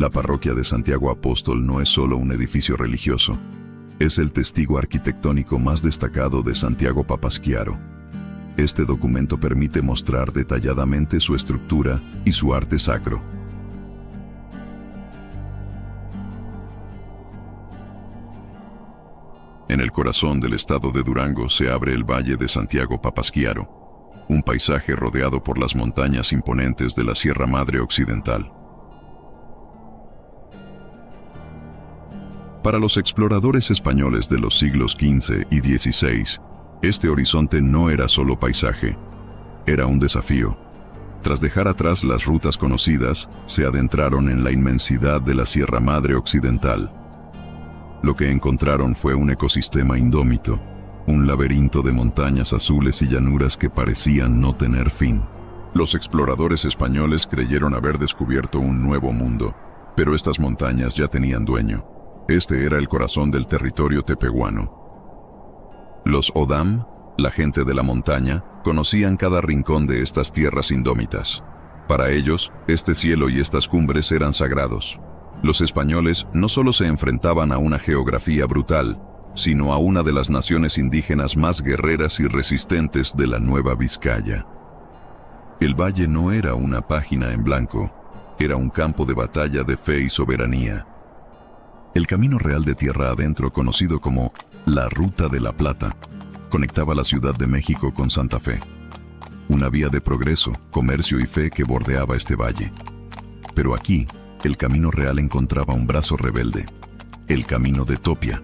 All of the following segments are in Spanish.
La parroquia de Santiago Apóstol no es solo un edificio religioso, es el testigo arquitectónico más destacado de Santiago Papasquiaro. Este documento permite mostrar detalladamente su estructura y su arte sacro. En el corazón del estado de Durango se abre el Valle de Santiago Papasquiaro, un paisaje rodeado por las montañas imponentes de la Sierra Madre Occidental. Para los exploradores españoles de los siglos XV y XVI, este horizonte no era solo paisaje, era un desafío. Tras dejar atrás las rutas conocidas, se adentraron en la inmensidad de la Sierra Madre Occidental. Lo que encontraron fue un ecosistema indómito, un laberinto de montañas azules y llanuras que parecían no tener fin. Los exploradores españoles creyeron haber descubierto un nuevo mundo, pero estas montañas ya tenían dueño. Este era el corazón del territorio tepehuano. Los Odam, la gente de la montaña, conocían cada rincón de estas tierras indómitas. Para ellos, este cielo y estas cumbres eran sagrados. Los españoles no solo se enfrentaban a una geografía brutal, sino a una de las naciones indígenas más guerreras y resistentes de la Nueva Vizcaya. El valle no era una página en blanco, era un campo de batalla de fe y soberanía. El camino real de tierra adentro, conocido como la Ruta de la Plata, conectaba la Ciudad de México con Santa Fe. Una vía de progreso, comercio y fe que bordeaba este valle. Pero aquí, el camino real encontraba un brazo rebelde, el camino de Topia.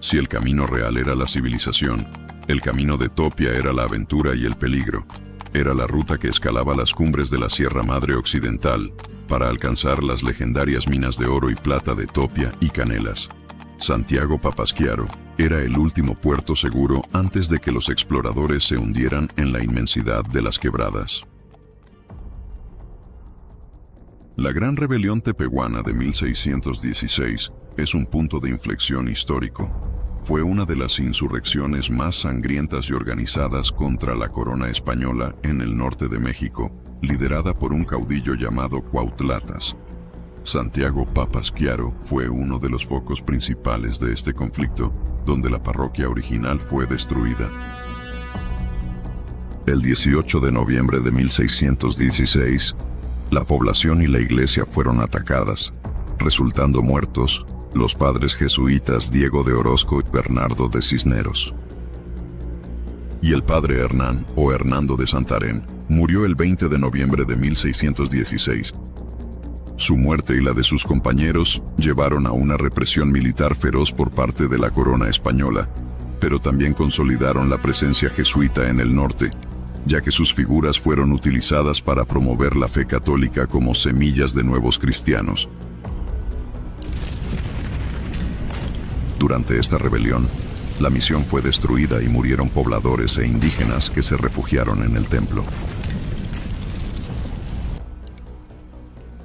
Si el camino real era la civilización, el camino de Topia era la aventura y el peligro. Era la ruta que escalaba las cumbres de la Sierra Madre Occidental para alcanzar las legendarias minas de oro y plata de Topia y Canelas. Santiago Papasquiaro era el último puerto seguro antes de que los exploradores se hundieran en la inmensidad de las quebradas. La Gran Rebelión Tepehuana de 1616 es un punto de inflexión histórico. Fue una de las insurrecciones más sangrientas y organizadas contra la corona española en el norte de México, liderada por un caudillo llamado Cuautlatas. Santiago Papasquiaro fue uno de los focos principales de este conflicto, donde la parroquia original fue destruida. El 18 de noviembre de 1616, la población y la iglesia fueron atacadas, resultando muertos los padres jesuitas Diego de Orozco y Bernardo de Cisneros. Y el padre Hernán, o Hernando de Santarén, murió el 20 de noviembre de 1616. Su muerte y la de sus compañeros llevaron a una represión militar feroz por parte de la corona española, pero también consolidaron la presencia jesuita en el norte, ya que sus figuras fueron utilizadas para promover la fe católica como semillas de nuevos cristianos. Durante esta rebelión, la misión fue destruida y murieron pobladores e indígenas que se refugiaron en el templo.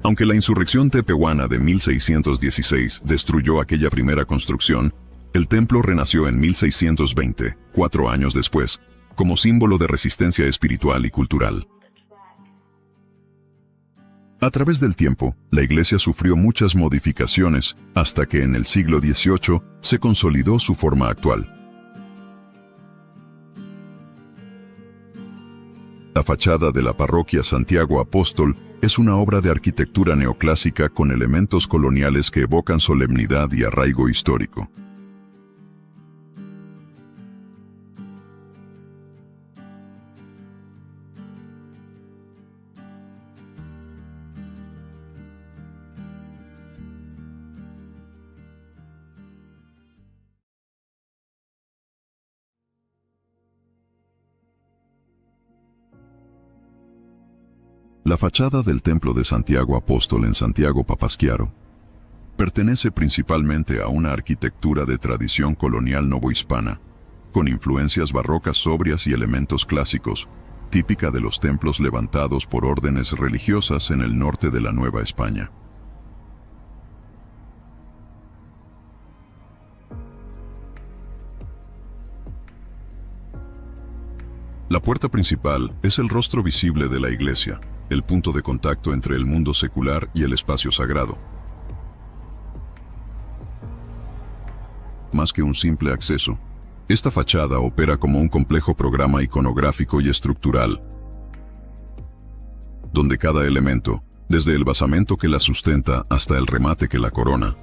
Aunque la insurrección tepehuana de 1616 destruyó aquella primera construcción, el templo renació en 1620, 4 años después, como símbolo de resistencia espiritual y cultural. A través del tiempo, la iglesia sufrió muchas modificaciones hasta que en el siglo XVIII se consolidó su forma actual. La fachada de la parroquia Santiago Apóstol es una obra de arquitectura neoclásica con elementos coloniales que evocan solemnidad y arraigo histórico. La fachada del Templo de Santiago Apóstol en Santiago Papasquiaro pertenece principalmente a una arquitectura de tradición colonial novohispana, con influencias barrocas sobrias y elementos clásicos, típica de los templos levantados por órdenes religiosas en el norte de la Nueva España. La puerta principal es el rostro visible de la iglesia, el punto de contacto entre el mundo secular y el espacio sagrado. Más que un simple acceso, esta fachada opera como un complejo programa iconográfico y estructural, donde cada elemento, desde el basamento que la sustenta hasta el remate que la corona,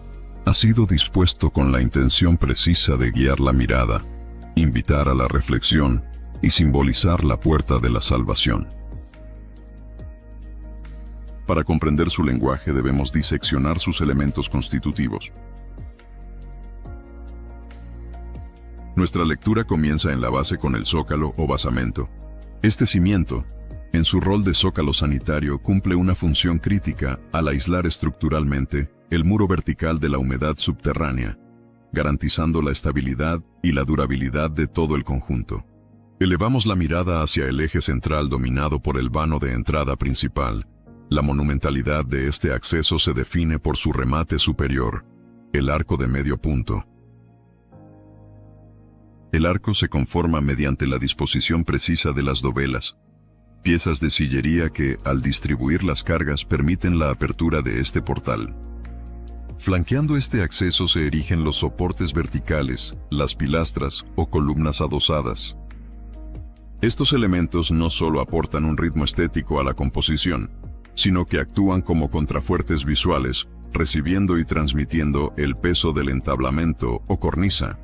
ha sido dispuesto con la intención precisa de guiar la mirada, invitar a la reflexión y simbolizar la puerta de la salvación. Para comprender su lenguaje debemos diseccionar sus elementos constitutivos. Nuestra lectura comienza en la base con el zócalo o basamento. Este cimiento, en su rol de zócalo sanitario, cumple una función crítica al aislar estructuralmente el muro vertical de la humedad subterránea, garantizando la estabilidad y la durabilidad de todo el conjunto. Elevamos la mirada hacia el eje central dominado por el vano de entrada principal. La monumentalidad de este acceso se define por su remate superior, el arco de medio punto. El arco se conforma mediante la disposición precisa de las dovelas, piezas de sillería que, al distribuir las cargas, permiten la apertura de este portal. Flanqueando este acceso se erigen los soportes verticales, las pilastras o columnas adosadas. Estos elementos no solo aportan un ritmo estético a la composición, sino que actúan como contrafuertes visuales, recibiendo y transmitiendo el peso del entablamento o cornisa.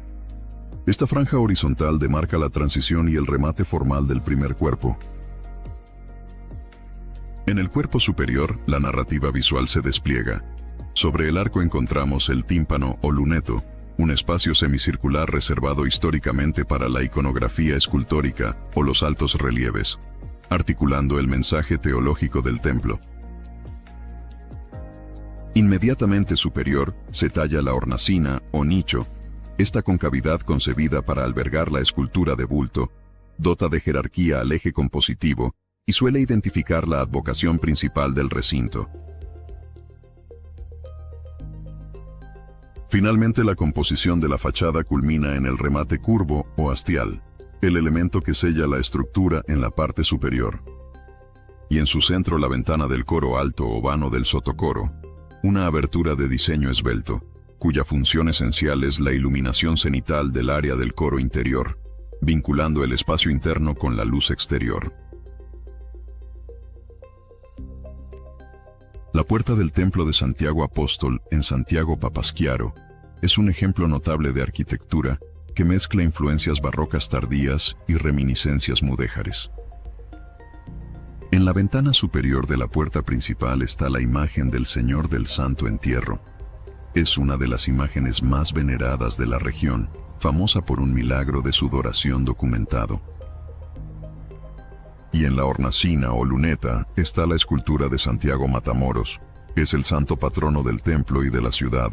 Esta franja horizontal demarca la transición y el remate formal del primer cuerpo. En el cuerpo superior, la narrativa visual se despliega. Sobre el arco encontramos el tímpano o luneto, un espacio semicircular reservado históricamente para la iconografía escultórica o los altos relieves, articulando el mensaje teológico del templo. Inmediatamente superior se talla la hornacina o nicho. Esta concavidad, concebida para albergar la escultura de bulto, dota de jerarquía al eje compositivo y suele identificar la advocación principal del recinto. Finalmente, la composición de la fachada culmina en el remate curvo o hastial, el elemento que sella la estructura en la parte superior. Y en su centro la ventana del coro alto o vano del sotocoro, una abertura de diseño esbelto, cuya función esencial es la iluminación cenital del área del coro interior, vinculando el espacio interno con la luz exterior. La puerta del Templo de Santiago Apóstol en Santiago Papasquiaro es un ejemplo notable de arquitectura que mezcla influencias barrocas tardías y reminiscencias mudéjares. En la ventana superior de la puerta principal está la imagen del Señor del Santo Entierro. Es una de las imágenes más veneradas de la región, famosa por un milagro de sudoración documentado. Y en la hornacina o luneta está la escultura de Santiago Matamoros, que es el santo patrono del templo y de la ciudad.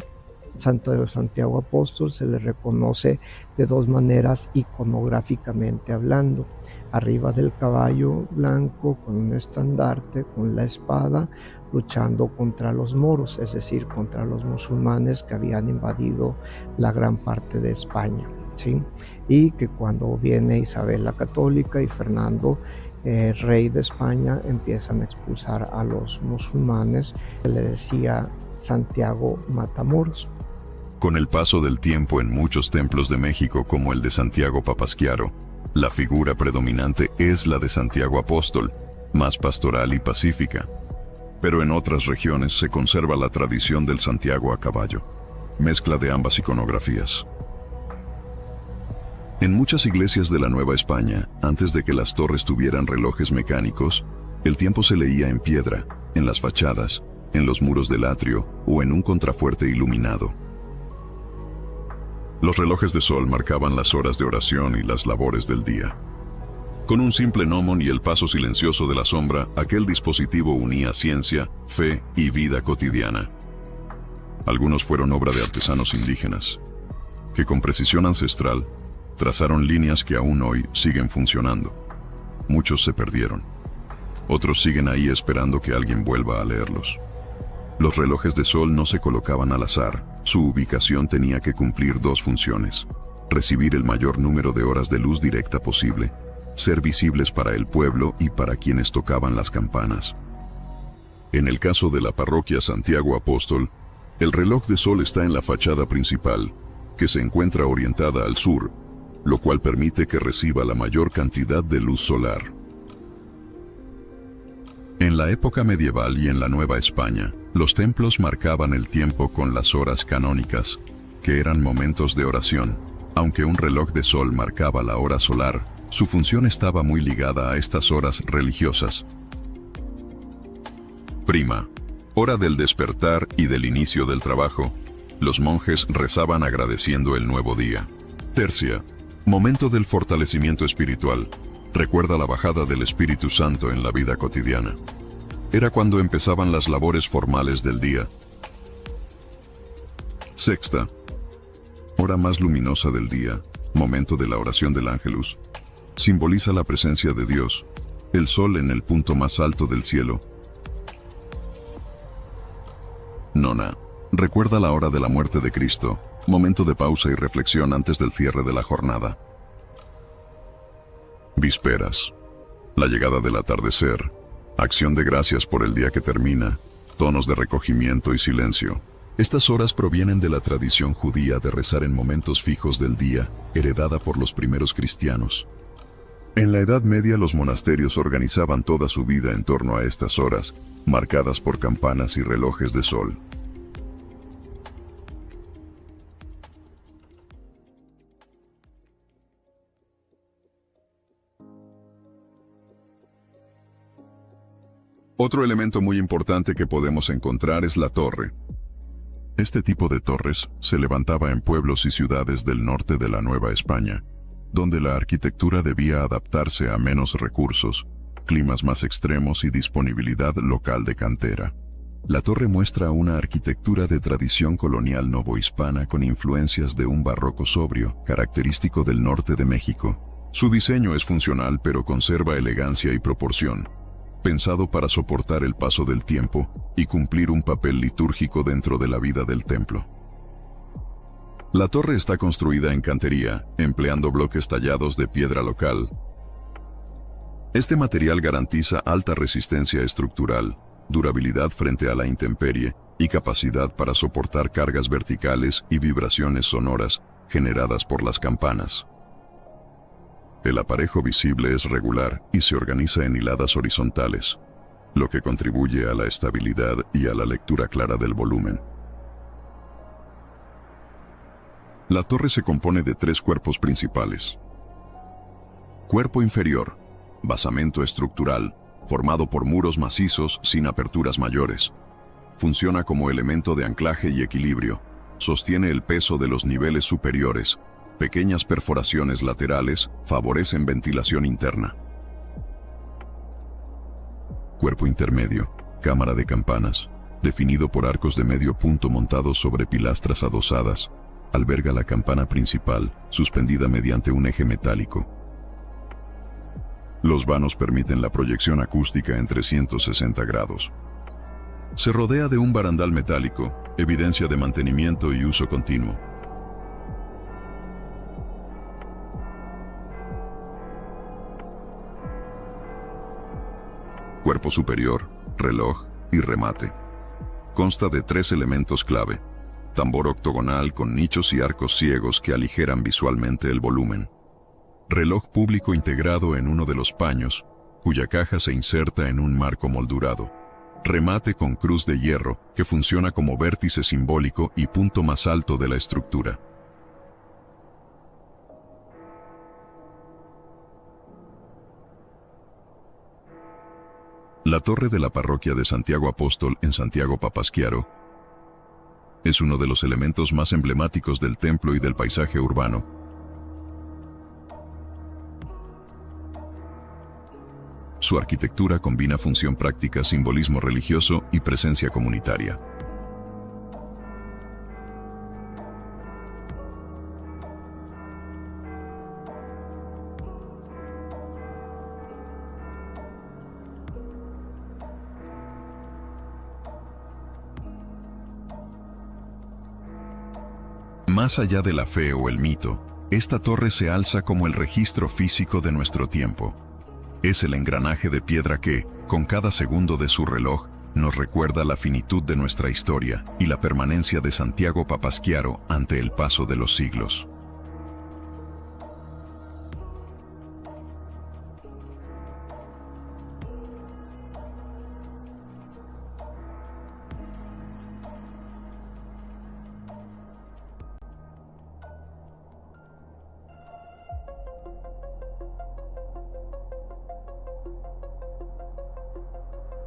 Santo Santiago Apóstol se le reconoce de dos maneras iconográficamente hablando. Arriba del caballo blanco con un estandarte, con la espada, luchando contra los moros, es decir, contra los musulmanes que habían invadido la gran parte de España, ¿sí? Y que cuando viene Isabel la Católica y Fernando, rey de España, empiezan a expulsar a los musulmanes, se le decía Santiago Matamoros. Con el paso del tiempo en muchos templos de México, como el de Santiago Papasquiaro, la figura predominante es la de Santiago Apóstol, más pastoral y pacífica. Pero en otras regiones se conserva la tradición del Santiago a caballo, mezcla de ambas iconografías. En muchas iglesias de la Nueva España, antes de que las torres tuvieran relojes mecánicos, el tiempo se leía en piedra, en las fachadas, en los muros del atrio o en un contrafuerte iluminado. Los relojes de sol marcaban las horas de oración y las labores del día. Con un simple gnomon y el paso silencioso de la sombra, aquel dispositivo unía ciencia, fe y vida cotidiana. Algunos fueron obra de artesanos indígenas, que con precisión ancestral trazaron líneas que aún hoy siguen funcionando. Muchos se perdieron. Otros siguen ahí esperando que alguien vuelva a leerlos. Los relojes de sol no se colocaban al azar. Su ubicación tenía que cumplir dos funciones: recibir el mayor número de horas de luz directa posible, ser visibles para el pueblo y para quienes tocaban las campanas. En el caso de la parroquia Santiago Apóstol, el reloj de sol está en la fachada principal, que se encuentra orientada al sur, lo cual permite que reciba la mayor cantidad de luz solar. En la época medieval y en la Nueva España, los templos marcaban el tiempo con las horas canónicas, que eran momentos de oración. Aunque un reloj de sol marcaba la hora solar, su función estaba muy ligada a estas horas religiosas. Prima, hora del despertar y del inicio del trabajo. Los monjes rezaban agradeciendo el nuevo día. Tercia, momento del fortalecimiento espiritual. Recuerda la bajada del Espíritu Santo en la vida cotidiana. Era cuando empezaban las labores formales del día. Sexta, hora más luminosa del día, momento de la oración del Ángelus. Simboliza la presencia de Dios, el sol en el punto más alto del cielo. Nona, recuerda la hora de la muerte de Cristo, momento de pausa y reflexión antes del cierre de la jornada. Vísperas, la llegada del atardecer, acción de gracias por el día que termina, tonos de recogimiento y silencio. Estas horas provienen de la tradición judía de rezar en momentos fijos del día, heredada por los primeros cristianos. En la Edad Media los monasterios organizaban toda su vida en torno a estas horas, marcadas por campanas y relojes de sol. Otro elemento muy importante que podemos encontrar es la torre. Este tipo de torres se levantaba en pueblos y ciudades del norte de la Nueva España, donde la arquitectura debía adaptarse a menos recursos, climas más extremos y disponibilidad local de cantera. La torre muestra una arquitectura de tradición colonial novohispana con influencias de un barroco sobrio, característico del norte de México. Su diseño es funcional pero conserva elegancia y proporción, pensado para soportar el paso del tiempo y cumplir un papel litúrgico dentro de la vida del templo. La torre está construida en cantería, empleando bloques tallados de piedra local. Este material garantiza alta resistencia estructural, durabilidad frente a la intemperie y capacidad para soportar cargas verticales y vibraciones sonoras generadas por las campanas. El aparejo visible es regular y se organiza en hiladas horizontales, lo que contribuye a la estabilidad y a la lectura clara del volumen. La torre se compone de 3 cuerpos principales. Cuerpo inferior, basamento estructural, formado por muros macizos sin aperturas mayores. Funciona como elemento de anclaje y equilibrio, sostiene el peso de los niveles superiores. Pequeñas perforaciones laterales favorecen ventilación interna. Cuerpo intermedio, cámara de campanas, definido por arcos de medio punto montados sobre pilastras adosadas, alberga la campana principal, suspendida mediante un eje metálico. Los vanos permiten la proyección acústica en 360 grados. Se rodea de un barandal metálico, evidencia de mantenimiento y uso continuo. Cuerpo superior, reloj y remate. Consta de 3 elementos clave: tambor octogonal con nichos y arcos ciegos que aligeran visualmente el volumen. Reloj público integrado en uno de los paños, cuya caja se inserta en un marco moldurado. Remate con cruz de hierro, que funciona como vértice simbólico y punto más alto de la estructura. La torre de la parroquia de Santiago Apóstol en Santiago Papasquiaro es uno de los elementos más emblemáticos del templo y del paisaje urbano. Su arquitectura combina función práctica, simbolismo religioso y presencia comunitaria. Más allá de la fe o el mito, esta torre se alza como el registro físico de nuestro tiempo. Es el engranaje de piedra que, con cada segundo de su reloj, nos recuerda la finitud de nuestra historia y la permanencia de Santiago Papasquiaro ante el paso de los siglos.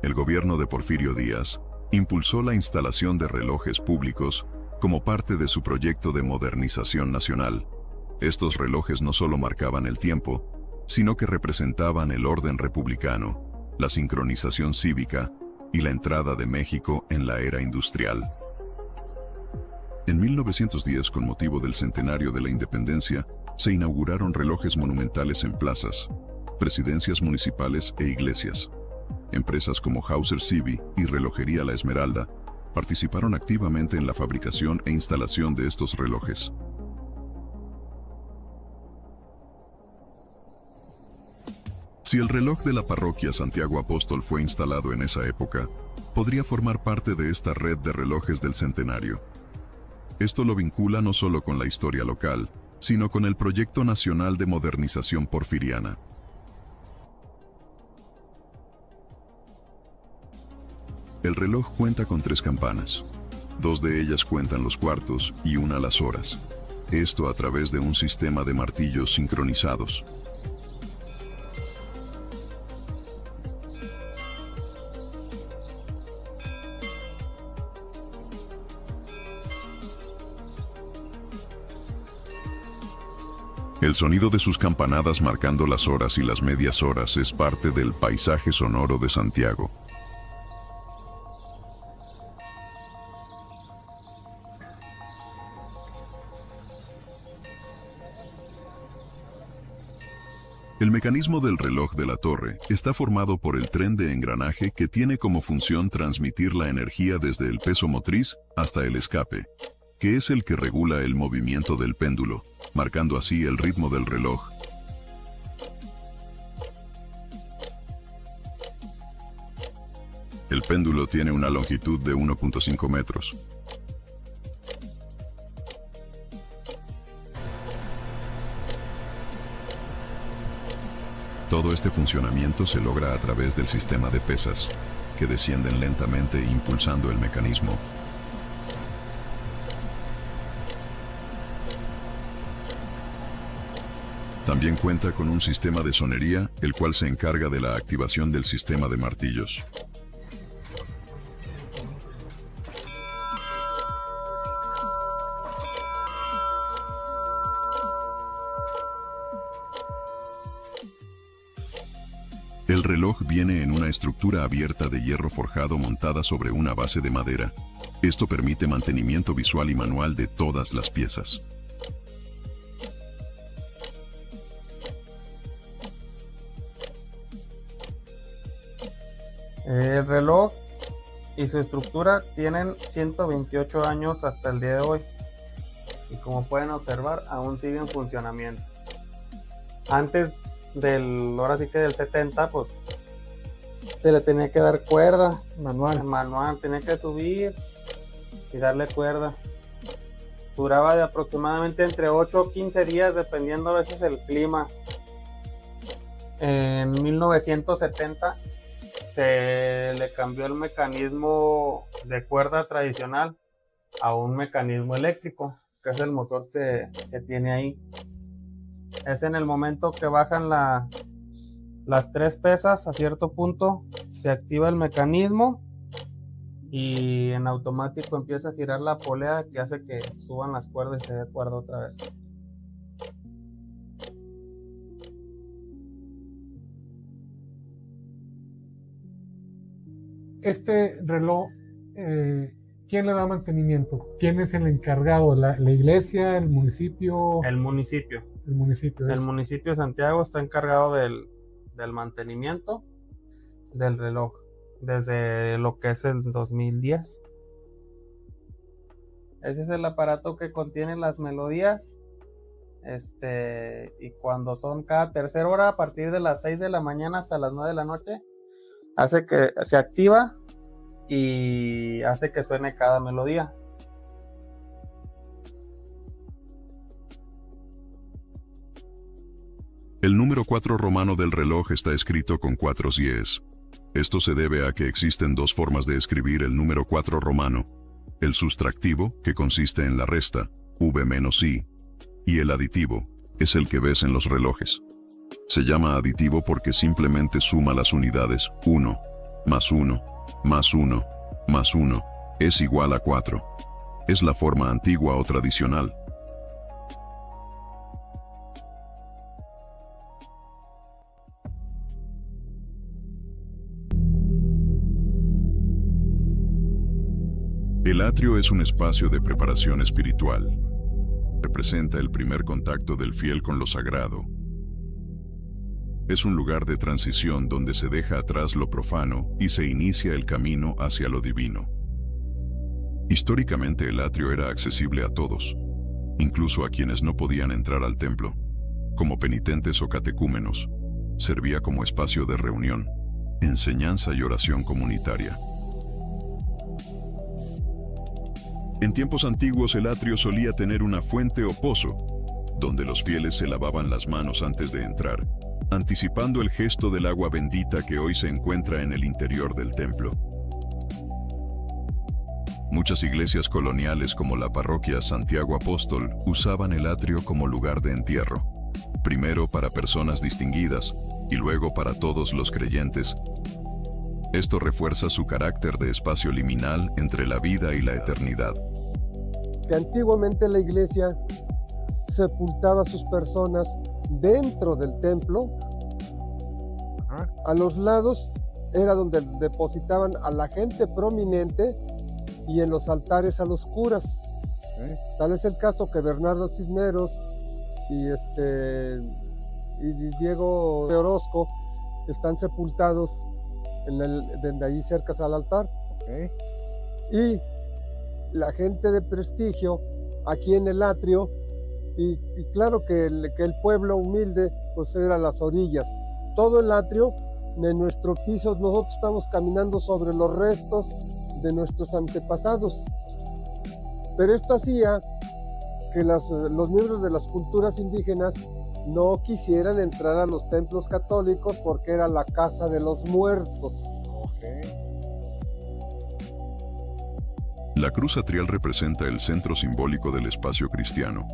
El gobierno de Porfirio Díaz impulsó la instalación de relojes públicos como parte de su proyecto de modernización nacional. Estos relojes no solo marcaban el tiempo, sino que representaban el orden republicano, la sincronización cívica y la entrada de México en la era industrial. En 1910, con motivo del centenario de la independencia, se inauguraron relojes monumentales en plazas, presidencias municipales e iglesias. Empresas como Hauser Civi y Relojería La Esmeralda participaron activamente en la fabricación e instalación de estos relojes. Si el reloj de la parroquia Santiago Apóstol fue instalado en esa época, podría formar parte de esta red de relojes del centenario. Esto lo vincula no solo con la historia local, sino con el proyecto nacional de modernización porfiriana. El reloj cuenta con 3 campanas. 2 de ellas cuentan los cuartos y una las horas. Esto a través de un sistema de martillos sincronizados. El sonido de sus campanadas marcando las horas y las medias horas es parte del paisaje sonoro de Santiago. El mecanismo del reloj de la torre está formado por el tren de engranaje que tiene como función transmitir la energía desde el peso motriz hasta el escape, que es el que regula el movimiento del péndulo, marcando así el ritmo del reloj. El péndulo tiene una longitud de 1.5 metros. Todo este funcionamiento se logra a través del sistema de pesas, que descienden lentamente impulsando el mecanismo. También cuenta con un sistema de sonería, el cual se encarga de la activación del sistema de martillos. El reloj viene en una estructura abierta de hierro forjado montada sobre una base de madera. Esto permite mantenimiento visual y manual de todas las piezas. El reloj y su estructura tienen 128 años hasta el día de hoy y, como pueden observar, aún sigue en funcionamiento. Antes ahora sí que del 70, pues se le tenía que dar cuerda manual, tenía que subir y darle cuerda. Duraba de aproximadamente entre 8 o 15 días, dependiendo a veces el clima. En 1970 se le cambió el mecanismo de cuerda tradicional a un mecanismo eléctrico, que es el motor que tiene ahí. Es en el momento que bajan las 3 pesas, a cierto punto se activa el mecanismo y en automático empieza a girar la polea, que hace que suban las cuerdas y se dé cuerda otra vez. Este reloj, ¿quién le da mantenimiento? ¿Quién es el encargado? ¿La iglesia, el municipio? El municipio. El municipio. El municipio de Santiago está encargado del mantenimiento del reloj desde lo que es el 2010. Ese es el aparato que contiene las melodías. Y cuando son cada tercera hora, a partir de las 6 de la mañana hasta las 9 de la noche, hace que se activa y hace que suene cada melodía. El número 4 romano del reloj está escrito con 4 diez. Esto se debe a que existen dos formas de escribir el número 4 romano: el sustractivo, que consiste en la resta, v menos i, y el aditivo, es el que ves en los relojes. Se llama aditivo porque simplemente suma las unidades 1, más 1, más 1, más 1, es igual a 4. Es la forma antigua o tradicional. El atrio es un espacio de preparación espiritual. Representa el primer contacto del fiel con lo sagrado. Es un lugar de transición donde se deja atrás lo profano y se inicia el camino hacia lo divino. Históricamente el atrio era accesible a todos, incluso a quienes no podían entrar al templo, como penitentes o catecúmenos. Servía como espacio de reunión, enseñanza y oración comunitaria. En tiempos antiguos el atrio solía tener una fuente o pozo, donde los fieles se lavaban las manos antes de entrar, anticipando el gesto del agua bendita que hoy se encuentra en el interior del templo. Muchas iglesias coloniales como la parroquia Santiago Apóstol usaban el atrio como lugar de entierro, primero para personas distinguidas y luego para todos los creyentes. Esto refuerza su carácter de espacio liminal entre la vida y la eternidad. Que antiguamente la iglesia sepultaba a sus personas dentro del templo. A los lados era donde depositaban a la gente prominente y en los altares a los curas. Tal es el caso que Bernardo Cisneros y Diego de Orozco están sepultados de ahí cerca al altar. Y la gente de prestigio aquí en el atrio, y claro que el pueblo humilde pues era las orillas. Todo el atrio, en nuestro piso, nosotros estamos caminando sobre los restos de nuestros antepasados. Pero esto hacía que los miembros de las culturas indígenas no quisieran entrar a los templos católicos porque era la casa de los muertos. La cruz atrial representa el centro simbólico del espacio cristiano,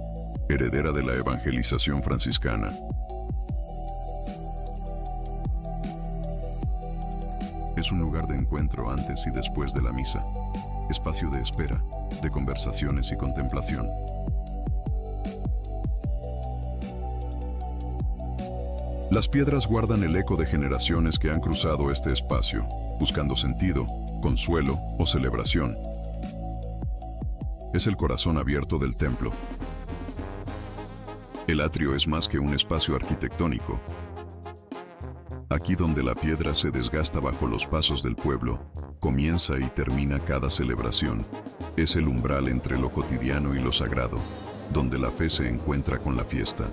heredera de la evangelización franciscana. Es un lugar de encuentro antes y después de la misa, espacio de espera, de conversaciones y contemplación. Las piedras guardan el eco de generaciones que han cruzado este espacio, buscando sentido, consuelo o celebración. Es el corazón abierto del templo. El atrio es más que un espacio arquitectónico. Aquí donde la piedra se desgasta bajo los pasos del pueblo, comienza y termina cada celebración. Es el umbral entre lo cotidiano y lo sagrado, donde la fe se encuentra con la fiesta.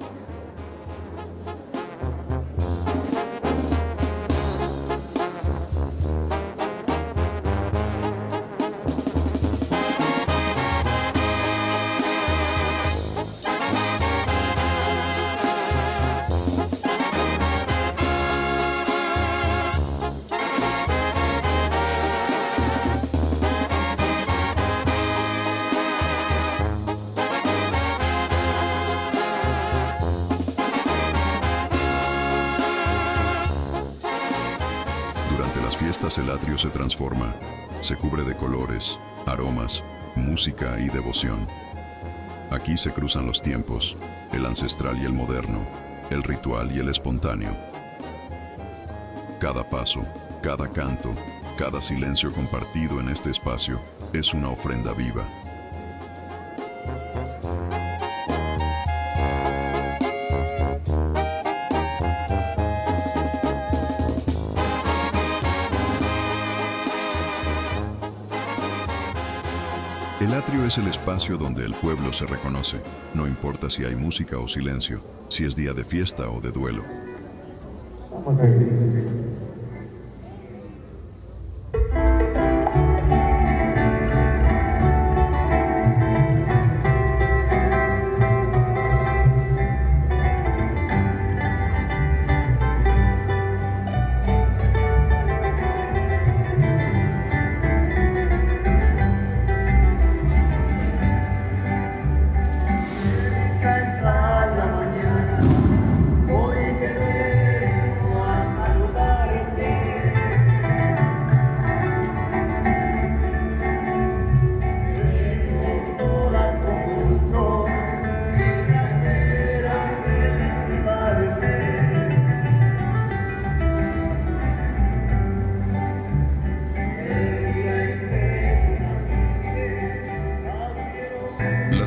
El atrio se transforma, se cubre de colores, aromas, música y devoción. Aquí se cruzan los tiempos, el ancestral y el moderno, el ritual y el espontáneo. Cada paso, cada canto, cada silencio compartido en este espacio es una ofrenda viva. El atrio es el espacio donde el pueblo se reconoce, no importa si hay música o silencio, si es día de fiesta o de duelo.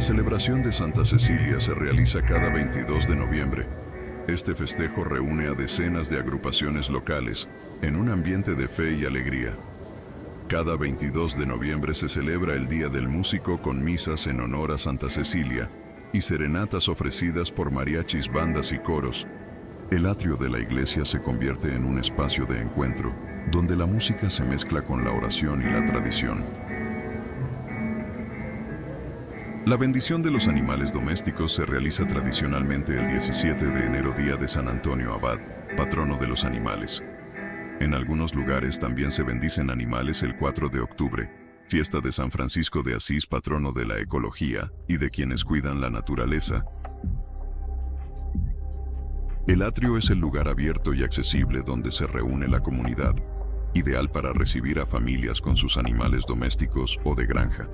celebración de Santa Cecilia se realiza cada 22 de noviembre. Este festejo reúne a decenas de agrupaciones locales en un ambiente de fe y alegría. Cada 22 de noviembre se celebra el Día del Músico con misas en honor a Santa Cecilia y serenatas ofrecidas por mariachis, bandas y coros. El atrio de la iglesia se convierte en un espacio de encuentro, donde la música se mezcla con la oración y la tradición. La bendición de los animales domésticos se realiza tradicionalmente el 17 de enero, día de San Antonio Abad, patrono de los animales. En algunos lugares también se bendicen animales el 4 de octubre, fiesta de San Francisco de Asís, patrono de la ecología y de quienes cuidan la naturaleza. El atrio es el lugar abierto y accesible donde se reúne la comunidad, ideal para recibir a familias con sus animales domésticos o de granja.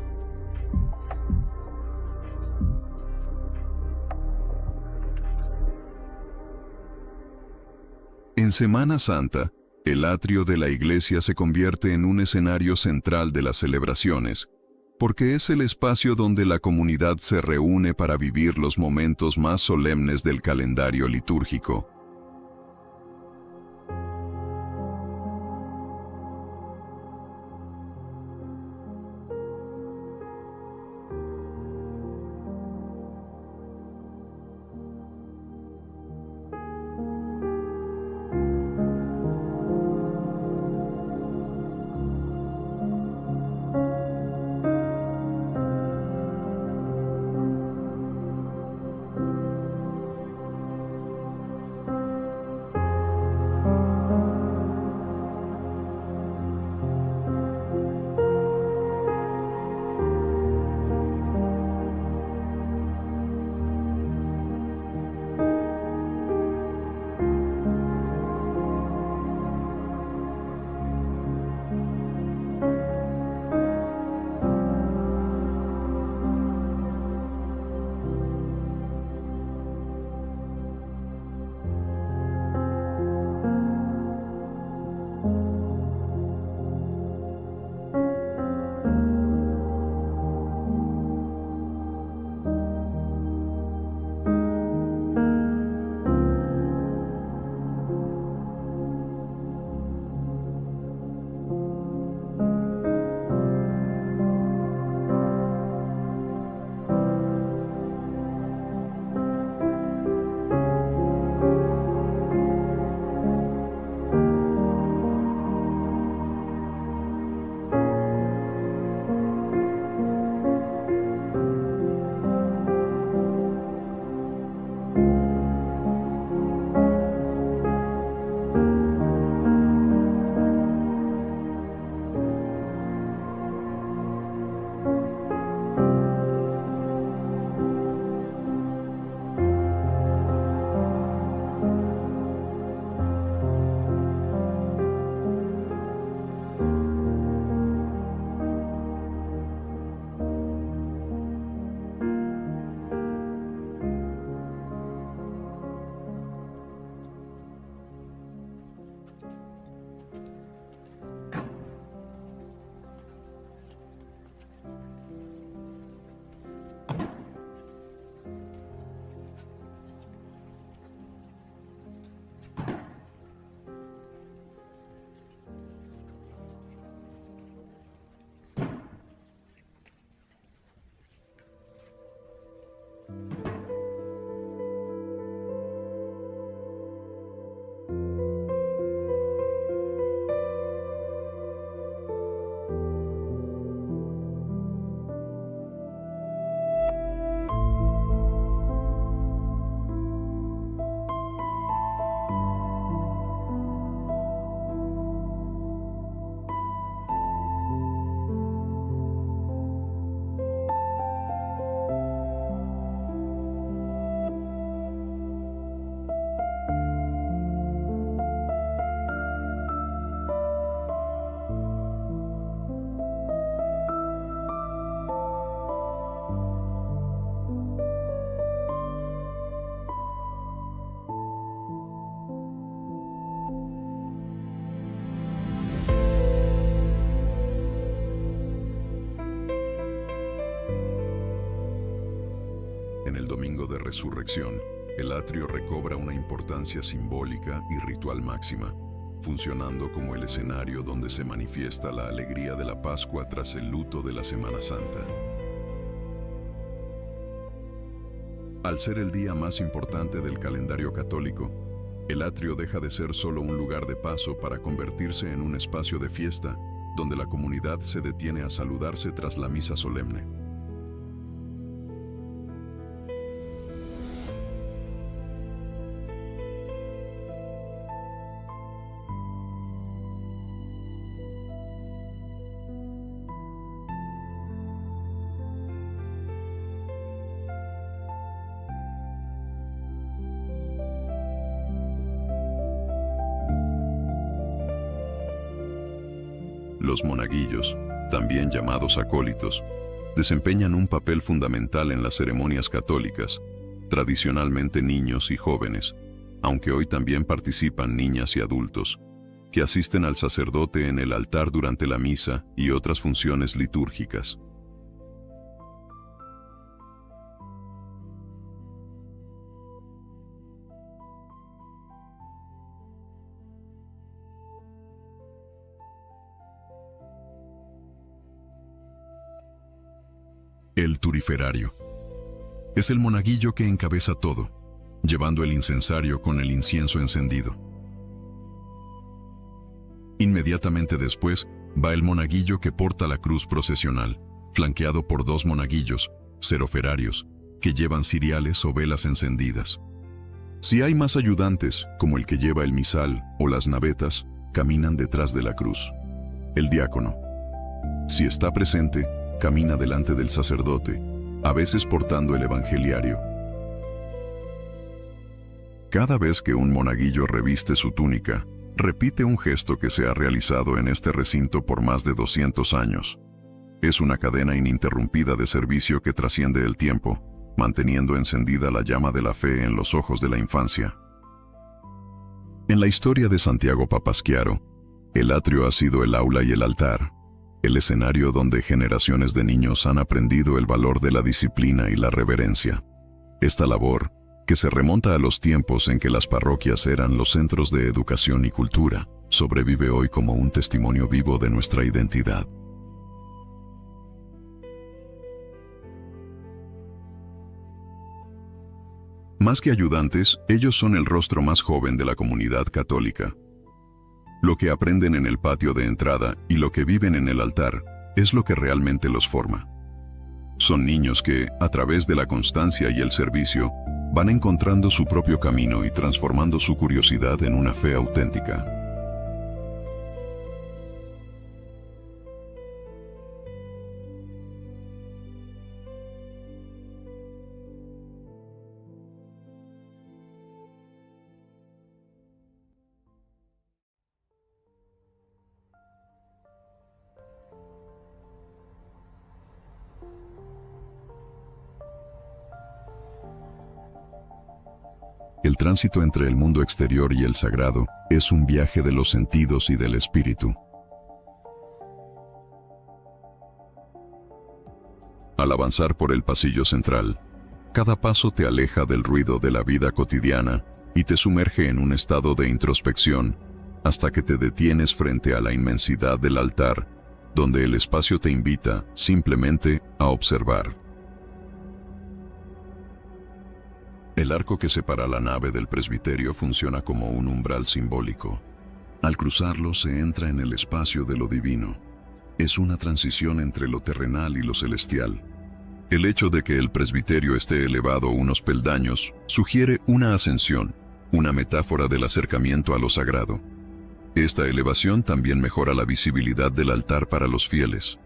En Semana Santa, el atrio de la iglesia se convierte en un escenario central de las celebraciones, porque es el espacio donde la comunidad se reúne para vivir los momentos más solemnes del calendario litúrgico. domingo de resurrección, el atrio recobra una importancia simbólica y ritual máxima, funcionando como el escenario donde se manifiesta la alegría de la Pascua tras el luto de la Semana Santa. Al ser el día más importante del calendario católico, el atrio deja de ser solo un lugar de paso para convertirse en un espacio de fiesta, donde la comunidad se detiene a saludarse tras la misa solemne. Los monaguillos, también llamados acólitos, desempeñan un papel fundamental en las ceremonias católicas, tradicionalmente niños y jóvenes, aunque hoy también participan niñas y adultos, que asisten al sacerdote en el altar durante la misa y otras funciones litúrgicas. El turiferario. Es el monaguillo que encabeza todo, llevando el incensario con el incienso encendido. Inmediatamente después va el monaguillo que porta la cruz procesional, flanqueado por 2 monaguillos, seroferarios, que llevan ciriales o velas encendidas. Si hay más ayudantes, como el que lleva el misal o las navetas, caminan detrás de la cruz. El diácono, si está presente, camina delante del sacerdote, a veces portando el evangeliario. Cada vez que un monaguillo reviste su túnica, repite un gesto que se ha realizado en este recinto por más de 200 años. Es una cadena ininterrumpida de servicio que trasciende el tiempo, manteniendo encendida la llama de la fe en los ojos de la infancia. En la historia de Santiago Papasquiaro, el atrio ha sido el aula y el altar, el escenario donde generaciones de niños han aprendido el valor de la disciplina y la reverencia. Esta labor, que se remonta a los tiempos en que las parroquias eran los centros de educación y cultura, sobrevive hoy como un testimonio vivo de nuestra identidad. Más que ayudantes, ellos son el rostro más joven de la comunidad católica. Lo que aprenden en el patio de entrada y lo que viven en el altar es lo que realmente los forma. Son niños que, a través de la constancia y el servicio, van encontrando su propio camino y transformando su curiosidad en una fe auténtica. El tránsito entre el mundo exterior y el sagrado es un viaje de los sentidos y del espíritu. Al avanzar por el pasillo central, cada paso te aleja del ruido de la vida cotidiana y te sumerge en un estado de introspección hasta que te detienes frente a la inmensidad del altar, donde el espacio te invita simplemente a observar. El arco que separa la nave del presbiterio funciona como un umbral simbólico. Al cruzarlo se entra en el espacio de lo divino. Es una transición entre lo terrenal y lo celestial. El hecho de que el presbiterio esté elevado unos peldaños sugiere una ascensión, una metáfora del acercamiento a lo sagrado. Esta elevación también mejora la visibilidad del altar para los fieles.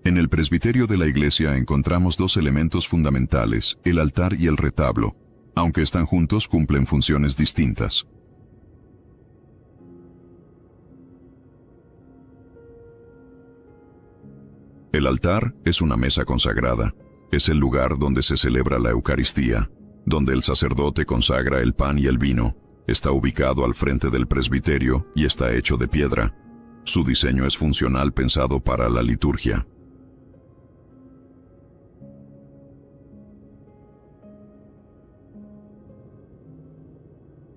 En el presbiterio de la iglesia encontramos 2 elementos fundamentales, el altar y el retablo. Aunque están juntos, cumplen funciones distintas. El altar es una mesa consagrada. Es el lugar donde se celebra la Eucaristía, donde el sacerdote consagra el pan y el vino. Está ubicado al frente del presbiterio y está hecho de piedra. Su diseño es funcional pensado para la liturgia.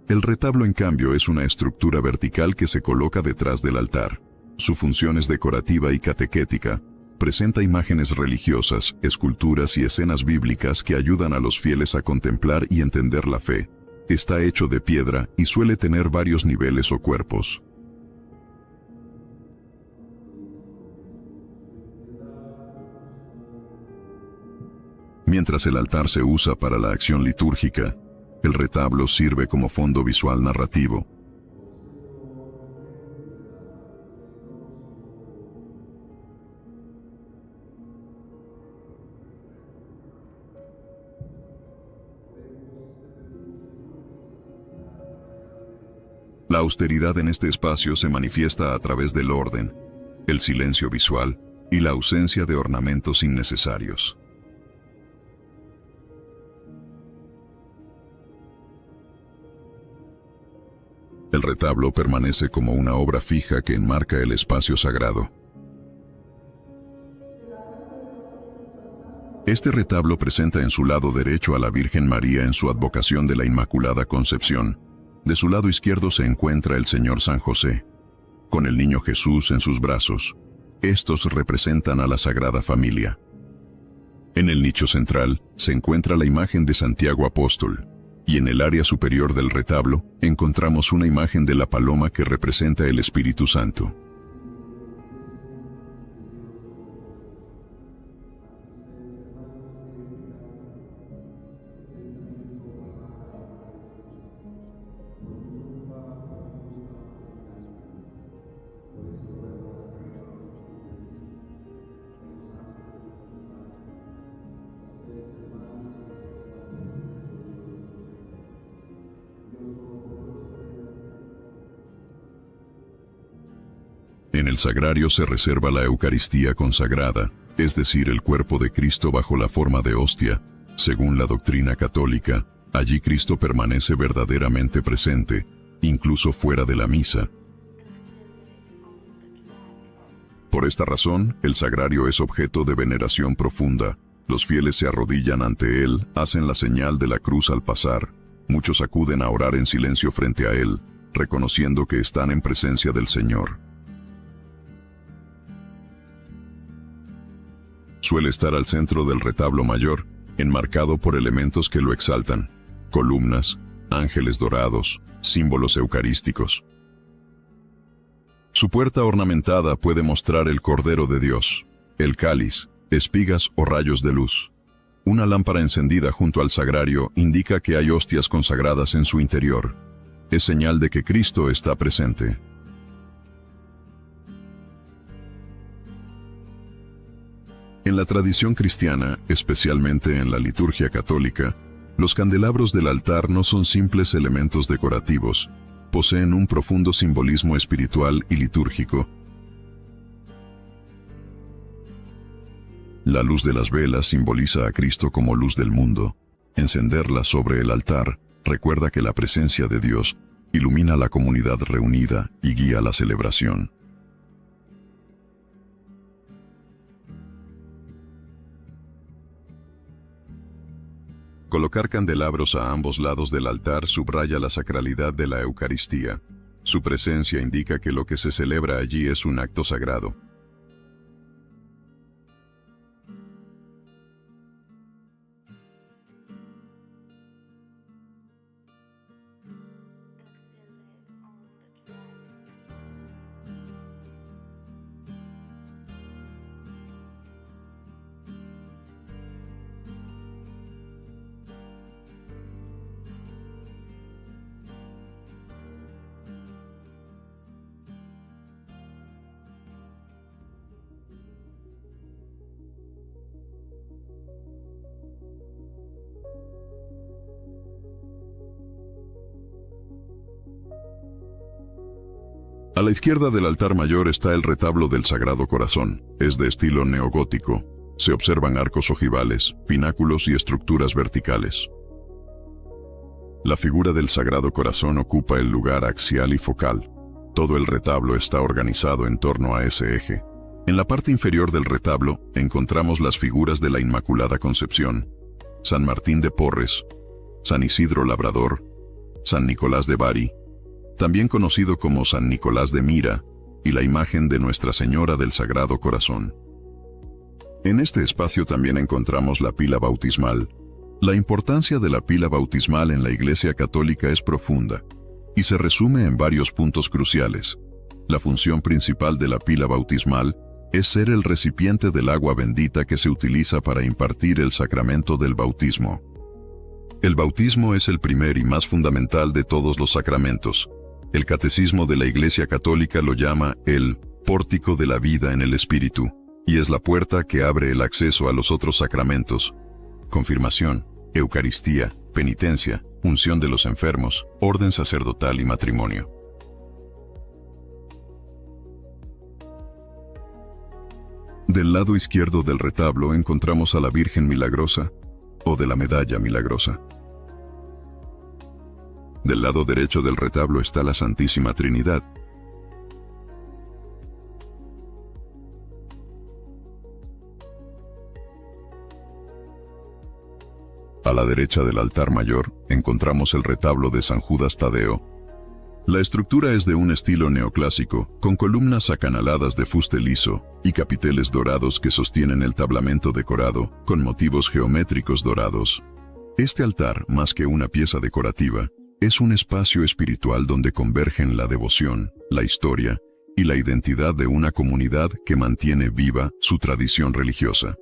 El retablo, en cambio, es una estructura vertical que se coloca detrás del altar. Su función es decorativa y catequética. Presenta imágenes religiosas, esculturas y escenas bíblicas que ayudan a los fieles a contemplar y entender la fe. Está hecho de piedra y suele tener varios niveles o cuerpos. Mientras el altar se usa para la acción litúrgica, el retablo sirve como fondo visual narrativo. La austeridad en este espacio se manifiesta a través del orden, el silencio visual y la ausencia de ornamentos innecesarios. El retablo permanece como una obra fija que enmarca el espacio sagrado. Este retablo presenta en su lado derecho a la Virgen María en su advocación de la Inmaculada Concepción. De su lado izquierdo se encuentra el Señor San José, con el niño Jesús en sus brazos. Estos representan a la Sagrada Familia. En el nicho central se encuentra la imagen de Santiago Apóstol, y en el área superior del retablo encontramos una imagen de la paloma que representa el Espíritu Santo. En el sagrario se reserva la Eucaristía consagrada, es decir, el cuerpo de Cristo bajo la forma de hostia. Según la doctrina católica, allí Cristo permanece verdaderamente presente, incluso fuera de la misa. Por esta razón, el sagrario es objeto de veneración profunda. Los fieles se arrodillan ante él, hacen la señal de la cruz al pasar. Muchos acuden a orar en silencio frente a él, reconociendo que están en presencia del Señor. Suele estar al centro del retablo mayor, enmarcado por elementos que lo exaltan: columnas, ángeles dorados, símbolos eucarísticos. Su puerta ornamentada puede mostrar el Cordero de Dios, el cáliz, espigas o rayos de luz. Una lámpara encendida junto al sagrario indica que hay hostias consagradas en su interior. Es señal de que Cristo está presente. En la tradición cristiana, especialmente en la liturgia católica, los candelabros del altar no son simples elementos decorativos, poseen un profundo simbolismo espiritual y litúrgico. La luz de las velas simboliza a Cristo como luz del mundo. Encenderla sobre el altar recuerda que la presencia de Dios ilumina a la comunidad reunida y guía la celebración. Colocar candelabros a ambos lados del altar subraya la sacralidad de la Eucaristía. Su presencia indica que lo que se celebra allí es un acto sagrado. A la izquierda del altar mayor está el retablo del Sagrado Corazón. Es de estilo neogótico. Se observan arcos ojivales, pináculos y estructuras verticales. La figura del Sagrado Corazón ocupa el lugar axial y focal. Todo el retablo está organizado en torno a ese eje. En la parte inferior del retablo encontramos las figuras de la Inmaculada Concepción, San Martín de Porres, San Isidro Labrador, San Nicolás de Bari, también conocido como San Nicolás de Mira, y la imagen de Nuestra Señora del Sagrado Corazón. En este espacio también encontramos la pila bautismal. La importancia de la pila bautismal en la Iglesia Católica es profunda y se resume en varios puntos cruciales. La función principal de la pila bautismal es ser el recipiente del agua bendita que se utiliza para impartir el sacramento del bautismo. El bautismo es el primer y más fundamental de todos los sacramentos. El Catecismo de la Iglesia Católica lo llama el pórtico de la vida en el Espíritu, y es la puerta que abre el acceso a los otros sacramentos: confirmación, Eucaristía, penitencia, unción de los enfermos, orden sacerdotal y matrimonio. Del lado izquierdo del retablo encontramos a la Virgen Milagrosa, o de la Medalla Milagrosa. Del lado derecho del retablo está la Santísima Trinidad. A la derecha del altar mayor encontramos el retablo de San Judas Tadeo. La estructura es de un estilo neoclásico, con columnas acanaladas de fuste liso y capiteles dorados que sostienen el tablamento decorado con motivos geométricos dorados. Este altar, más que una pieza decorativa, es un espacio espiritual donde convergen la devoción, la historia y la identidad de una comunidad que mantiene viva su tradición religiosa.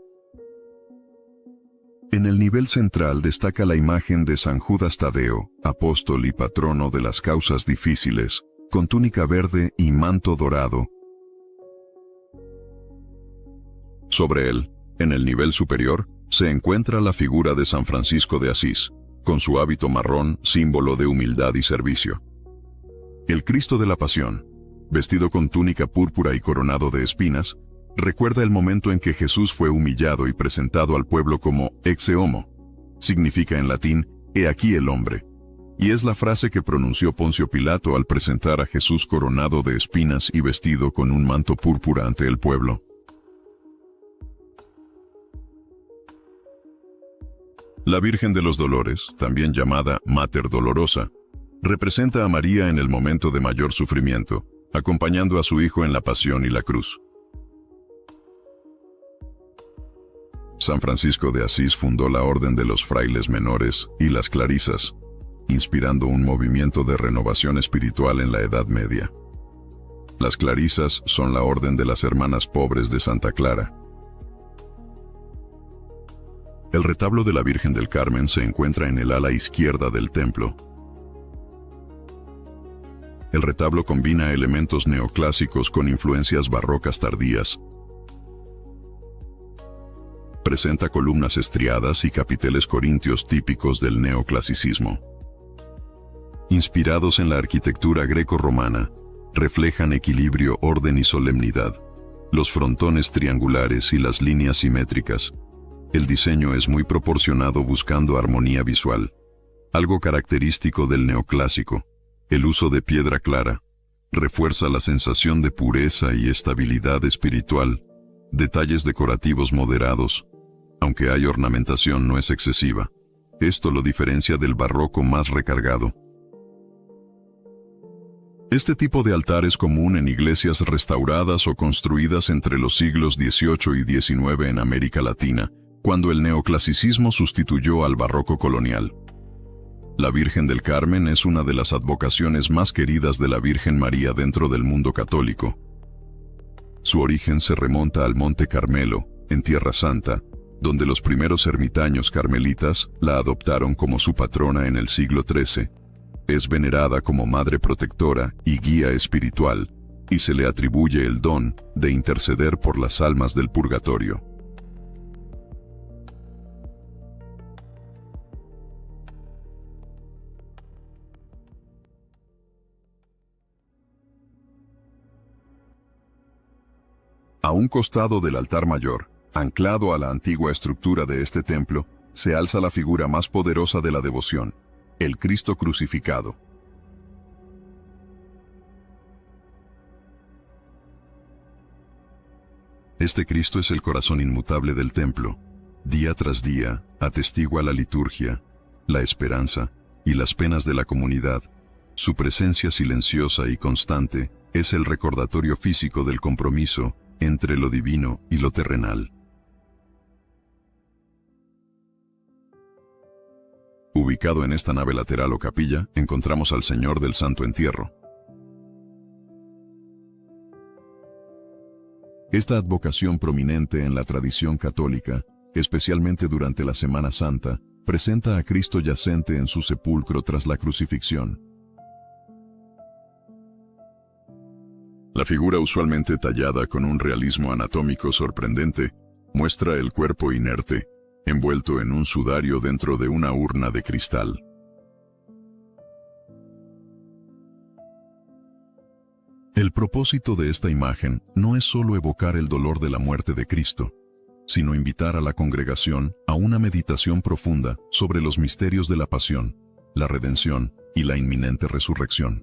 En el nivel central destaca la imagen de San Judas Tadeo, apóstol y patrono de las causas difíciles, con túnica verde y manto dorado. Sobre él, en el nivel superior, se encuentra la figura de San Francisco de Asís, con su hábito marrón, símbolo de humildad y servicio. El Cristo de la Pasión, vestido con túnica púrpura y coronado de espinas, recuerda el momento en que Jesús fue humillado y presentado al pueblo como exe homo. Significa en latín, he aquí el hombre. Y es la frase que pronunció Poncio Pilato al presentar a Jesús coronado de espinas y vestido con un manto púrpura ante el pueblo. La Virgen de los Dolores, también llamada Mater Dolorosa, representa a María en el momento de mayor sufrimiento, acompañando a su Hijo en la pasión y la cruz. San Francisco de Asís fundó la Orden de los Frailes Menores y las Clarisas, inspirando un movimiento de renovación espiritual en la Edad Media. Las Clarisas son la Orden de las Hermanas Pobres de Santa Clara. El retablo de la Virgen del Carmen se encuentra en el ala izquierda del templo. El retablo combina elementos neoclásicos con influencias barrocas tardías. Presenta columnas estriadas y capiteles corintios típicos del neoclasicismo. Inspirados en la arquitectura greco-romana, reflejan equilibrio, orden y solemnidad, los frontones triangulares y las líneas simétricas. El diseño es muy proporcionado buscando armonía visual, algo característico del neoclásico. El uso de piedra clara refuerza la sensación de pureza y estabilidad espiritual. Detalles decorativos moderados, aunque hay ornamentación, no es excesiva. Esto lo diferencia del barroco más recargado. Este tipo de altar es común en iglesias restauradas o construidas entre los siglos XVIII y XIX en América Latina, cuando el neoclasicismo sustituyó al barroco colonial. La Virgen del Carmen es una de las advocaciones más queridas de la Virgen María dentro del mundo católico. Su origen se remonta al Monte Carmelo, en Tierra Santa, donde los primeros ermitaños carmelitas la adoptaron como su patrona en el siglo XIII. Es venerada como madre protectora y guía espiritual, y se le atribuye el don de interceder por las almas del purgatorio. A un costado del altar mayor, anclado a la antigua estructura de este templo, se alza la figura más poderosa de la devoción, el Cristo crucificado. Este Cristo es el corazón inmutable del templo. Día tras día, atestigua la liturgia, la esperanza y las penas de la comunidad. Su presencia silenciosa y constante es el recordatorio físico del compromiso entre lo divino y lo terrenal. Ubicado en esta nave lateral o capilla, encontramos al Señor del Santo Entierro. Esta advocación prominente en la tradición católica, especialmente durante la Semana Santa, presenta a Cristo yacente en su sepulcro tras la crucifixión. La figura, usualmente tallada con un realismo anatómico sorprendente, muestra el cuerpo inerte, envuelto en un sudario dentro de una urna de cristal. El propósito de esta imagen no es solo evocar el dolor de la muerte de Cristo, sino invitar a la congregación a una meditación profunda sobre los misterios de la pasión, la redención y la inminente resurrección.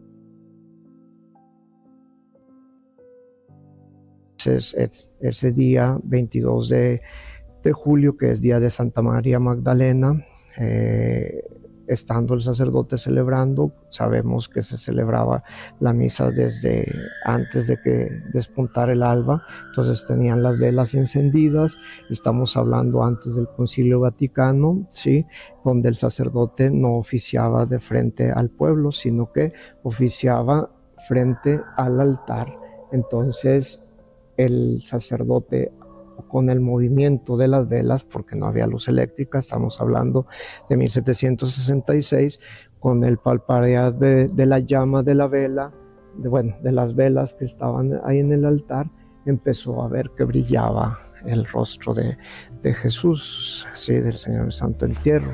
Ese día 22 de julio, que es día de Santa María Magdalena, estando el sacerdote celebrando, sabemos que se celebraba la misa desde antes de que despuntara el alba, entonces tenían las velas encendidas. Estamos hablando antes del Concilio Vaticano, ¿sí?, donde el sacerdote no oficiaba de frente al pueblo, sino que oficiaba frente al altar. Entonces el sacerdote, con el movimiento de las velas, porque no había luz eléctrica, estamos hablando de 1766, con el palparear de la llama de la vela, de las velas que estaban ahí en el altar, empezó a ver que brillaba el rostro de Jesús, así, del Señor del Santo Entierro.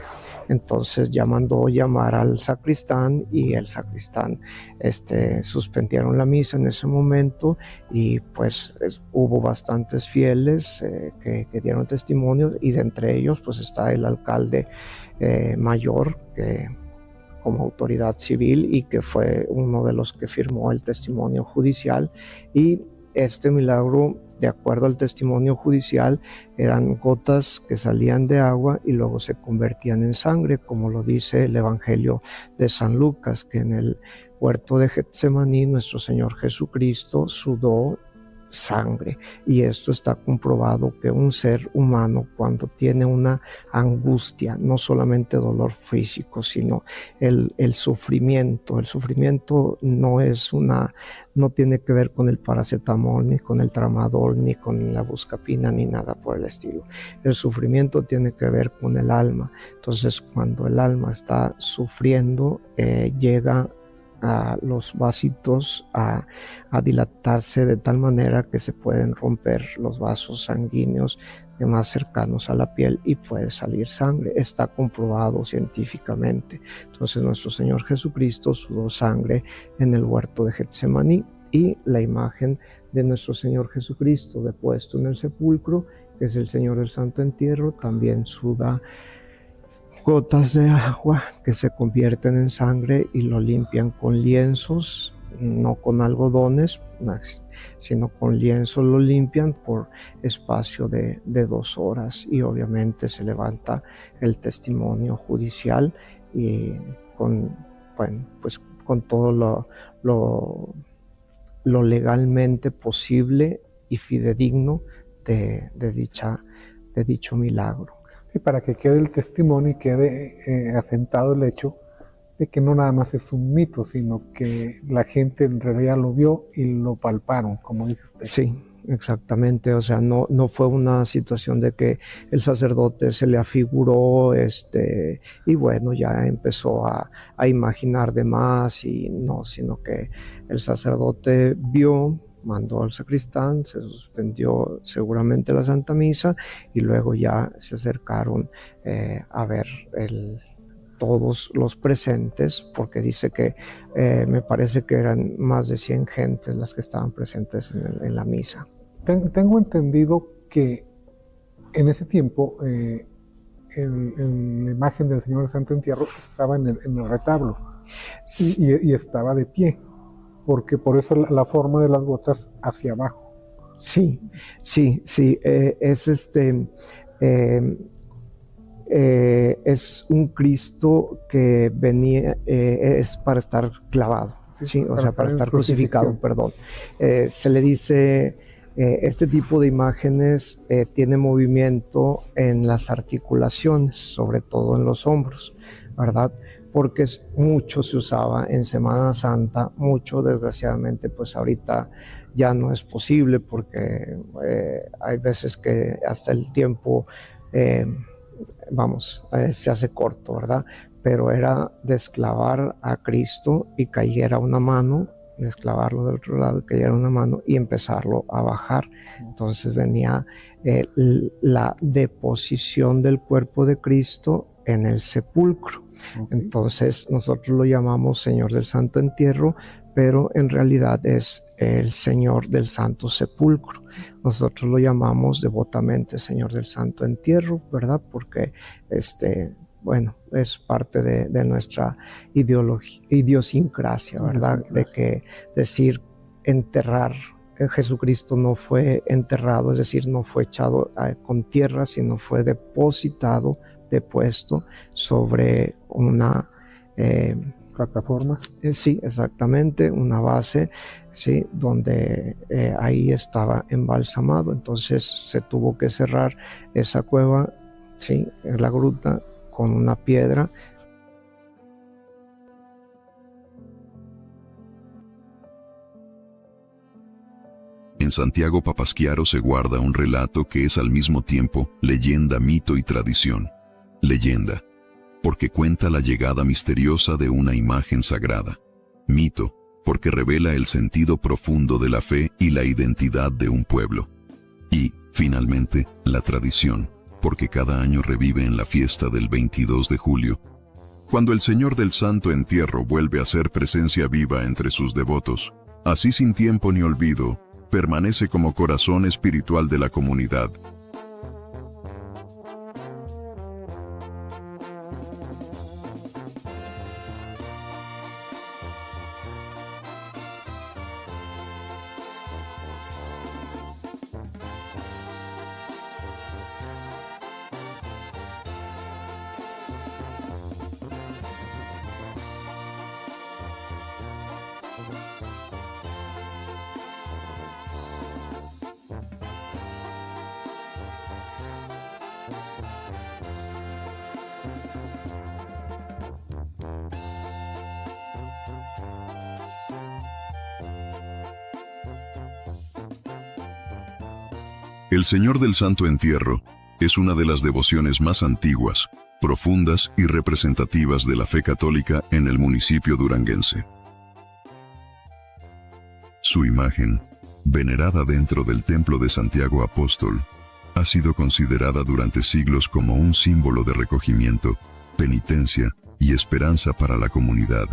Entonces ya mandó llamar al sacristán, y el sacristán suspendieron la misa en ese momento, y pues hubo bastantes fieles que dieron testimonio, y de entre ellos pues está el alcalde mayor, que como autoridad civil, y que fue uno de los que firmó el testimonio judicial. Y este milagro, de acuerdo al testimonio judicial, eran gotas que salían de agua y luego se convertían en sangre, como lo dice el Evangelio de San Lucas, que en el huerto de Getsemaní nuestro Señor Jesucristo sudó sangre. Y esto está comprobado, que un ser humano, cuando tiene una angustia, no solamente dolor físico, sino el sufrimiento no tiene que ver con el paracetamol, ni con el tramadol, ni con la buscapina, ni nada por el estilo. El sufrimiento tiene que ver con el alma. Entonces, cuando el alma está sufriendo, llega a los vasitos a dilatarse de tal manera que se pueden romper los vasos sanguíneos más cercanos a la piel y puede salir sangre. Está comprobado científicamente. Entonces nuestro Señor Jesucristo sudó sangre en el huerto de Getsemaní, y la imagen de nuestro Señor Jesucristo depuesto en el sepulcro, que es el Señor del Santo Entierro, también suda gotas de agua que se convierten en sangre y lo limpian con lienzos, no con algodones, sino con lienzos lo limpian por espacio de 2 horas, y obviamente se levanta el testimonio judicial, y con todo lo legalmente posible y fidedigno de dicho milagro. Sí, para que quede el testimonio y quede asentado el hecho de que no nada más es un mito, sino que la gente en realidad lo vio y lo palparon, como dice usted. Sí, exactamente. O sea, no fue una situación de que el sacerdote se le afiguró y bueno, ya empezó a imaginar de más, y no, sino que el sacerdote vio, mandó al sacristán, se suspendió seguramente la Santa Misa, y luego ya se acercaron a ver todos los presentes, porque dice que me parece que eran más de 100 gentes las que estaban presentes en la misa. Tengo entendido que en ese tiempo la imagen del Señor del Santo Entierro estaba en el retablo, y estaba de pie, porque por eso la forma de las gotas hacia abajo. Sí, sí, sí. Es un Cristo que venía, es para estar clavado, sí, o sea, para estar crucificado, perdón. Se le dice, este tipo de imágenes tiene movimiento en las articulaciones, sobre todo en los hombros, ¿verdad? Porque mucho se usaba en Semana Santa, mucho, desgraciadamente, pues ahorita ya no es posible porque hay veces que hasta el tiempo se hace corto, ¿verdad? Pero era desclavar a Cristo y cayera una mano, desclavarlo del otro lado, cayera una mano y empezarlo a bajar. Entonces venía la deposición del cuerpo de Cristo en el sepulcro. Entonces nosotros lo llamamos Señor del Santo Entierro, pero en realidad es el Señor del Santo Sepulcro. Nosotros lo llamamos devotamente Señor del Santo Entierro, ¿verdad? Porque es parte de nuestra idiosincrasia, ¿verdad? De que decir enterrar, Jesucristo no fue enterrado, es decir, no fue echado con tierra, sino fue depositado, depuesto sobre una plataforma. Sí, exactamente, una base, sí, donde ahí estaba embalsamado. Entonces se tuvo que cerrar esa cueva, sí, la gruta, con una piedra. En Santiago Papasquiaro se guarda un relato que es al mismo tiempo leyenda, mito y tradición. Leyenda, porque cuenta la llegada misteriosa de una imagen sagrada. Mito, porque revela el sentido profundo de la fe y la identidad de un pueblo. Y, finalmente, la tradición, porque cada año revive en la fiesta del 22 de julio, cuando el Señor del Santo Entierro vuelve a ser presencia viva entre sus devotos. Así, sin tiempo ni olvido, permanece como corazón espiritual de la comunidad. El Señor del Santo Entierro es una de las devociones más antiguas, profundas y representativas de la fe católica en el municipio duranguense. Su imagen, venerada dentro del templo de Santiago Apóstol, ha sido considerada durante siglos como un símbolo de recogimiento, penitencia y esperanza para la comunidad.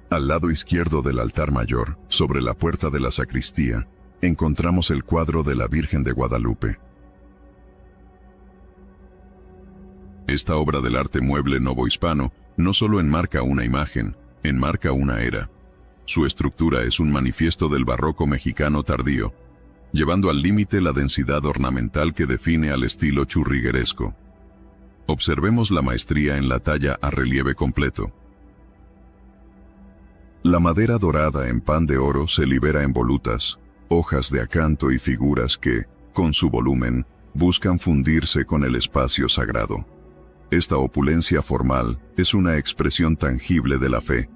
Al lado izquierdo del altar mayor, sobre la puerta de la sacristía, encontramos el cuadro de la Virgen de Guadalupe. Esta obra del arte mueble novohispano no solo enmarca una imagen, enmarca una era. Su estructura es un manifiesto del barroco mexicano tardío, llevando al límite la densidad ornamental que define al estilo churrigueresco. Observemos la maestría en la talla a relieve completo. La madera dorada en pan de oro se libera en volutas, hojas de acanto y figuras que, con su volumen, buscan fundirse con el espacio sagrado. Esta opulencia formal es una expresión tangible de la fe,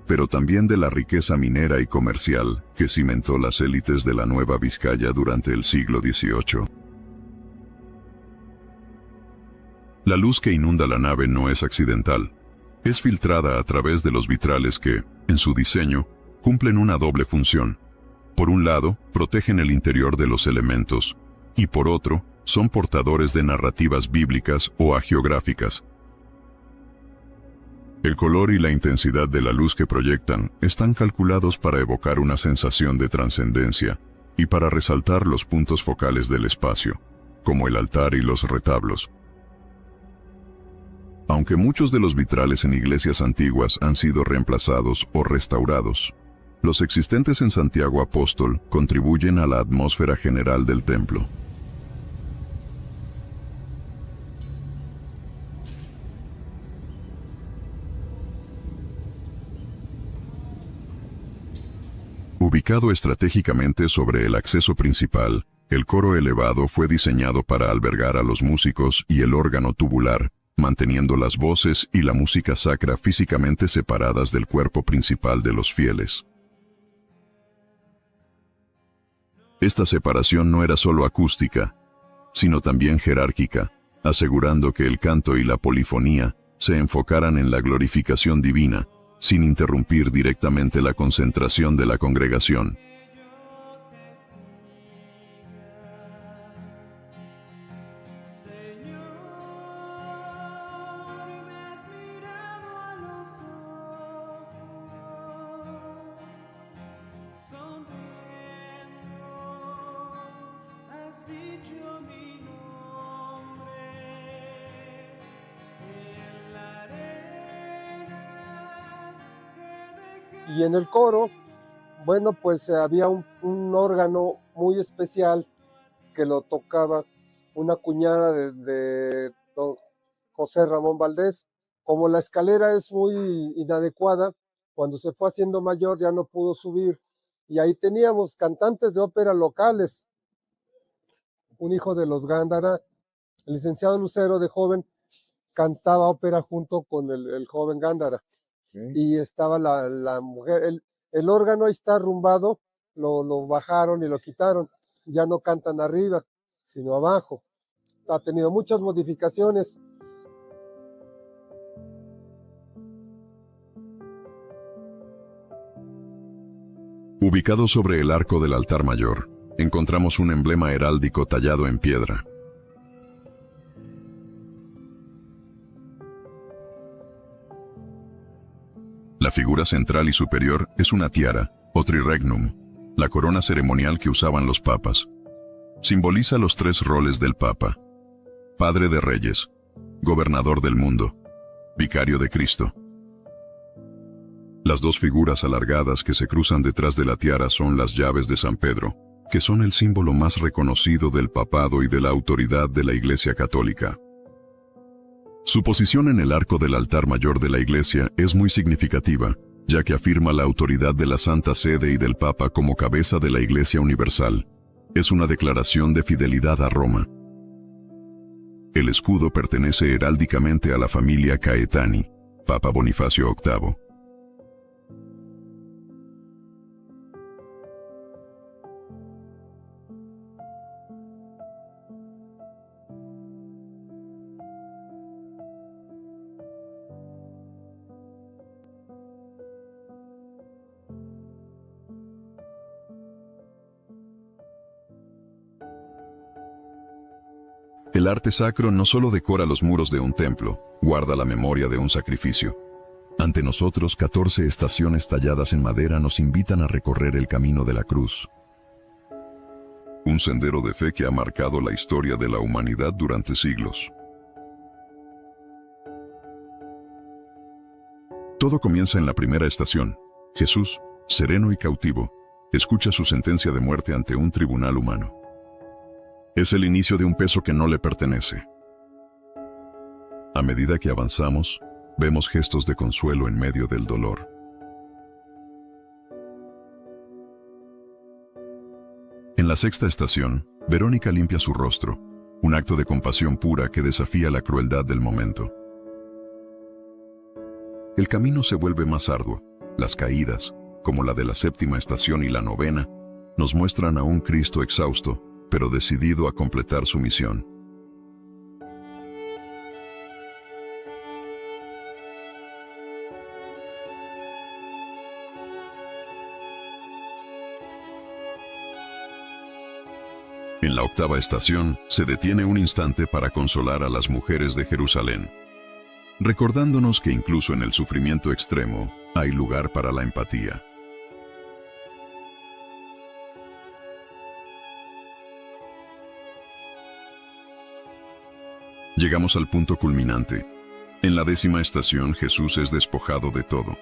pero también de la riqueza minera y comercial que cimentó las élites de la Nueva Vizcaya durante el siglo XVIII. La luz que inunda la nave no es accidental. Es filtrada a través de los vitrales que, en su diseño, cumplen una doble función. Por un lado, protegen el interior de los elementos, y por otro, son portadores de narrativas bíblicas o hagiográficas. El color y la intensidad de la luz que proyectan están calculados para evocar una sensación de trascendencia y para resaltar los puntos focales del espacio, como el altar y los retablos. Aunque muchos de los vitrales en iglesias antiguas han sido reemplazados o restaurados, los existentes en Santiago Apóstol contribuyen a la atmósfera general del templo. Ubicado estratégicamente sobre el acceso principal, el coro elevado fue diseñado para albergar a los músicos y el órgano tubular, manteniendo las voces y la música sacra físicamente separadas del cuerpo principal de los fieles. Esta separación no era solo acústica, sino también jerárquica, asegurando que el canto y la polifonía se enfocaran en la glorificación divina, sin interrumpir directamente la concentración de la congregación. Y en el coro, bueno, pues había un órgano muy especial que lo tocaba una cuñada de don José Ramón Valdés. Como la escalera es muy inadecuada, cuando se fue haciendo mayor ya no pudo subir. Y ahí teníamos cantantes de ópera locales. Un hijo de los Gándara, el licenciado Lucero de joven, cantaba ópera junto con el joven Gándara. Okay. Y estaba la mujer, el órgano ahí está arrumbado, lo bajaron y lo quitaron, ya no cantan arriba, sino abajo. Ha tenido muchas modificaciones. Ubicado sobre el arco del altar mayor, encontramos un emblema heráldico tallado en piedra. La figura central y superior es una tiara, o triregnum, la corona ceremonial que usaban los papas. Simboliza los tres roles del papa: padre de reyes, gobernador del mundo, vicario de Cristo. Las dos figuras alargadas que se cruzan detrás de la tiara son las llaves de San Pedro, que son el símbolo más reconocido del papado y de la autoridad de la Iglesia Católica. Su posición en el arco del altar mayor de la iglesia es muy significativa, ya que afirma la autoridad de la Santa Sede y del Papa como cabeza de la Iglesia Universal. Es una declaración de fidelidad a Roma. El escudo pertenece heráldicamente a la familia Caetani, Papa Bonifacio VIII. El arte sacro no solo decora los muros de un templo, guarda la memoria de un sacrificio. Ante nosotros, 14 estaciones talladas en madera nos invitan a recorrer el camino de la cruz. Un sendero de fe que ha marcado la historia de la humanidad durante siglos. Todo comienza en la primera estación. Jesús, sereno y cautivo, escucha su sentencia de muerte ante un tribunal humano. Es el inicio de un peso que no le pertenece. A medida que avanzamos, vemos gestos de consuelo en medio del dolor. En la sexta estación, Verónica limpia su rostro, un acto de compasión pura que desafía la crueldad del momento. El camino se vuelve más arduo. Las caídas, como la de la séptima estación y la novena, nos muestran a un Cristo exhausto, pero decidido a completar su misión. En la octava estación, se detiene un instante para consolar a las mujeres de Jerusalén, recordándonos que incluso en el sufrimiento extremo hay lugar para la empatía. Llegamos al punto culminante. En la décima estación, Jesús es despojado de todo.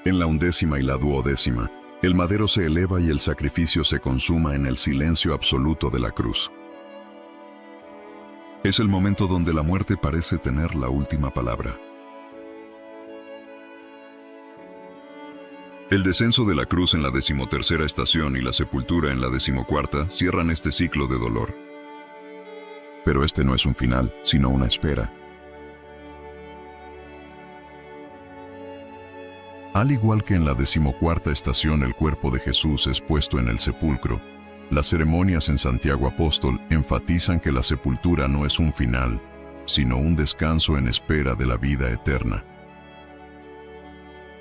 En la undécima y la duodécima, el madero se eleva y el sacrificio se consuma en el silencio absoluto de la cruz. Es el momento donde la muerte parece tener la última palabra. El descenso de la cruz en la 13ª estación y la sepultura en la 14ª cierran este ciclo de dolor. Pero este no es un final, sino una espera. Al igual que en la 14ª estación el cuerpo de Jesús es puesto en el sepulcro, las ceremonias en Santiago Apóstol enfatizan que la sepultura no es un final, sino un descanso en espera de la vida eterna.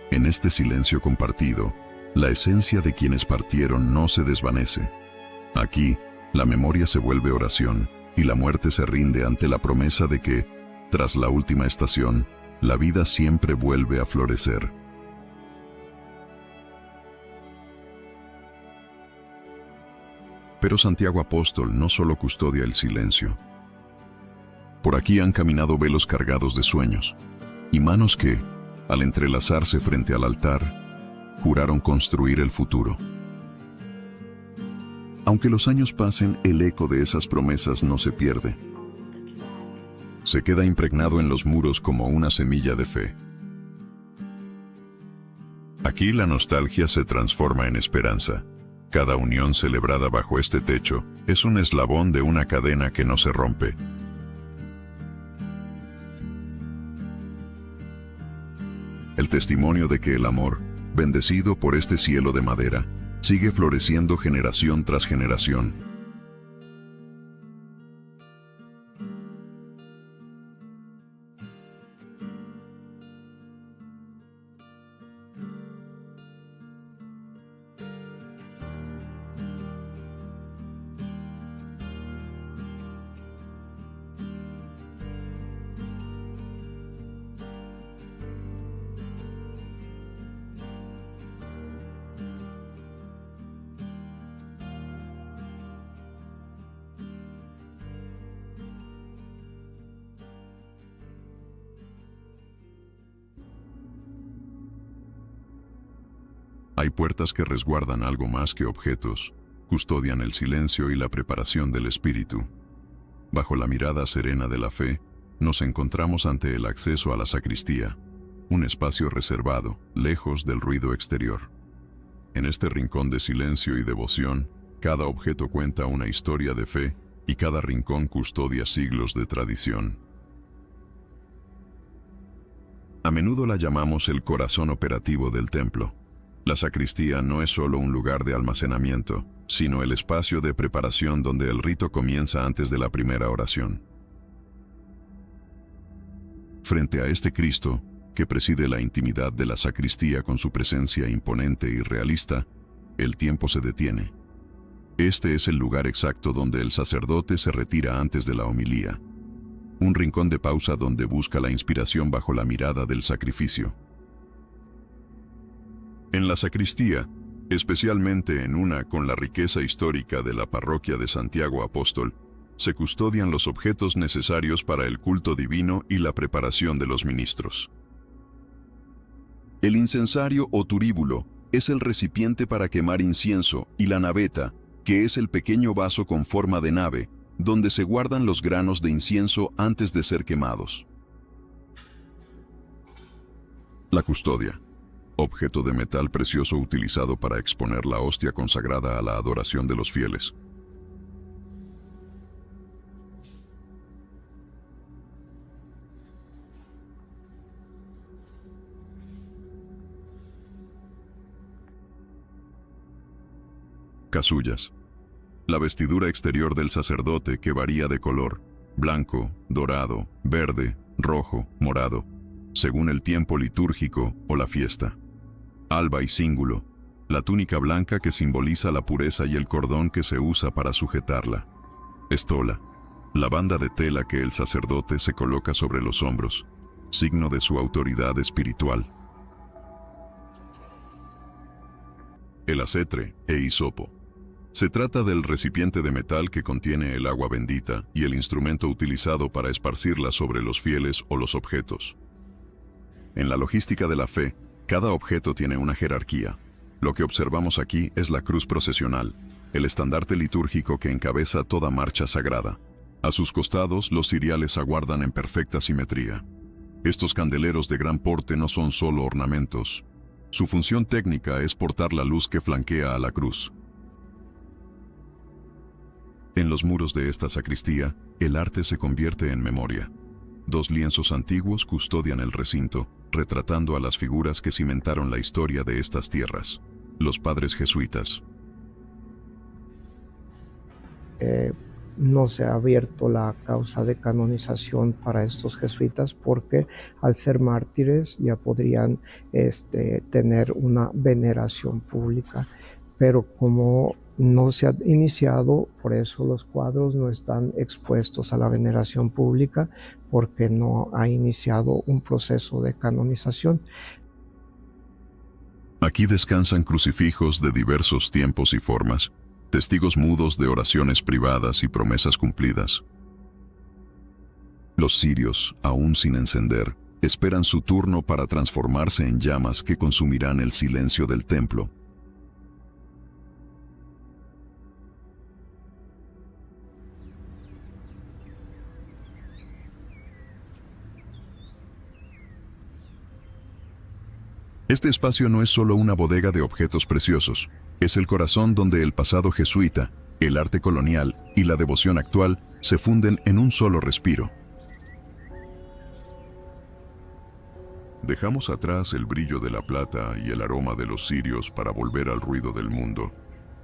En este silencio compartido, la esencia de quienes partieron no se desvanece. Aquí, la memoria se vuelve oración, y la muerte se rinde ante la promesa de que, tras la última estación, la vida siempre vuelve a florecer. Pero Santiago Apóstol no solo custodia el silencio. Por aquí han caminado velos cargados de sueños, y manos que, al entrelazarse frente al altar, juraron construir el futuro. Aunque los años pasen, el eco de esas promesas no se pierde. Se queda impregnado en los muros como una semilla de fe. Aquí la nostalgia se transforma en esperanza. Cada unión celebrada bajo este techo es un eslabón de una cadena que no se rompe. El testimonio de que el amor, bendecido por este cielo de madera, sigue floreciendo generación tras generación. Hay puertas que resguardan algo más que objetos, custodian el silencio y la preparación del espíritu. Bajo la mirada serena de la fe, nos encontramos ante el acceso a la sacristía, un espacio reservado, lejos del ruido exterior. En este rincón de silencio y devoción, cada objeto cuenta una historia de fe y cada rincón custodia siglos de tradición. A menudo la llamamos el corazón operativo del templo. La sacristía no es solo un lugar de almacenamiento, sino el espacio de preparación donde el rito comienza antes de la primera oración. Frente a este Cristo, que preside la intimidad de la sacristía con su presencia imponente y realista, el tiempo se detiene. Este es el lugar exacto donde el sacerdote se retira antes de la homilía. Un rincón de pausa donde busca la inspiración bajo la mirada del sacrificio. En la sacristía, especialmente en una con la riqueza histórica de la parroquia de Santiago Apóstol, se custodian los objetos necesarios para el culto divino y la preparación de los ministros. El incensario o turíbulo es el recipiente para quemar incienso, y la naveta, que es el pequeño vaso con forma de nave, donde se guardan los granos de incienso antes de ser quemados. La custodia, objeto de metal precioso utilizado para exponer la hostia consagrada a la adoración de los fieles. Casullas. La vestidura exterior del sacerdote que varía de color, blanco, dorado, verde, rojo, morado, según el tiempo litúrgico o la fiesta. Alba y cíngulo, la túnica blanca que simboliza la pureza y el cordón que se usa para sujetarla. Estola, la banda de tela que el sacerdote se coloca sobre los hombros, signo de su autoridad espiritual. El acetre e hisopo. Se trata del recipiente de metal que contiene el agua bendita y el instrumento utilizado para esparcirla sobre los fieles o los objetos. En la logística de la fe, cada objeto tiene una jerarquía. Lo que observamos aquí es la cruz procesional, el estandarte litúrgico que encabeza toda marcha sagrada. A sus costados, los ciriales aguardan en perfecta simetría. Estos candeleros de gran porte no son solo ornamentos. Su función técnica es portar la luz que flanquea a la cruz. En los muros de esta sacristía, el arte se convierte en memoria. 2 lienzos antiguos custodian el recinto, retratando a las figuras que cimentaron la historia de estas tierras, los padres jesuitas. No se ha abierto la causa de canonización para estos jesuitas porque al ser mártires ya podrían tener una veneración pública, pero como no se ha iniciado, por eso los cuadros no están expuestos a la veneración pública, porque no ha iniciado un proceso de canonización. Aquí descansan crucifijos de diversos tiempos y formas, testigos mudos de oraciones privadas y promesas cumplidas. Los cirios, aún sin encender, esperan su turno para transformarse en llamas que consumirán el silencio del templo. Este espacio no es solo una bodega de objetos preciosos, es el corazón donde el pasado jesuita, el arte colonial y la devoción actual se funden en un solo respiro. Dejamos atrás el brillo de la plata y el aroma de los cirios para volver al ruido del mundo,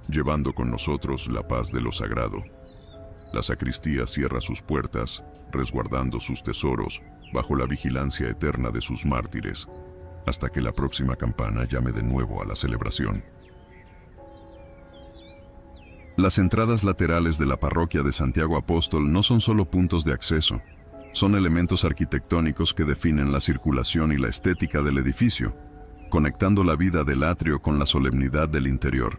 llevando con nosotros la paz de lo sagrado. La sacristía cierra sus puertas, resguardando sus tesoros bajo la vigilancia eterna de sus mártires, hasta que la próxima campana llame de nuevo a la celebración. Las entradas laterales de la parroquia de Santiago Apóstol no son solo puntos de acceso, son elementos arquitectónicos que definen la circulación y la estética del edificio, conectando la vida del atrio con la solemnidad del interior.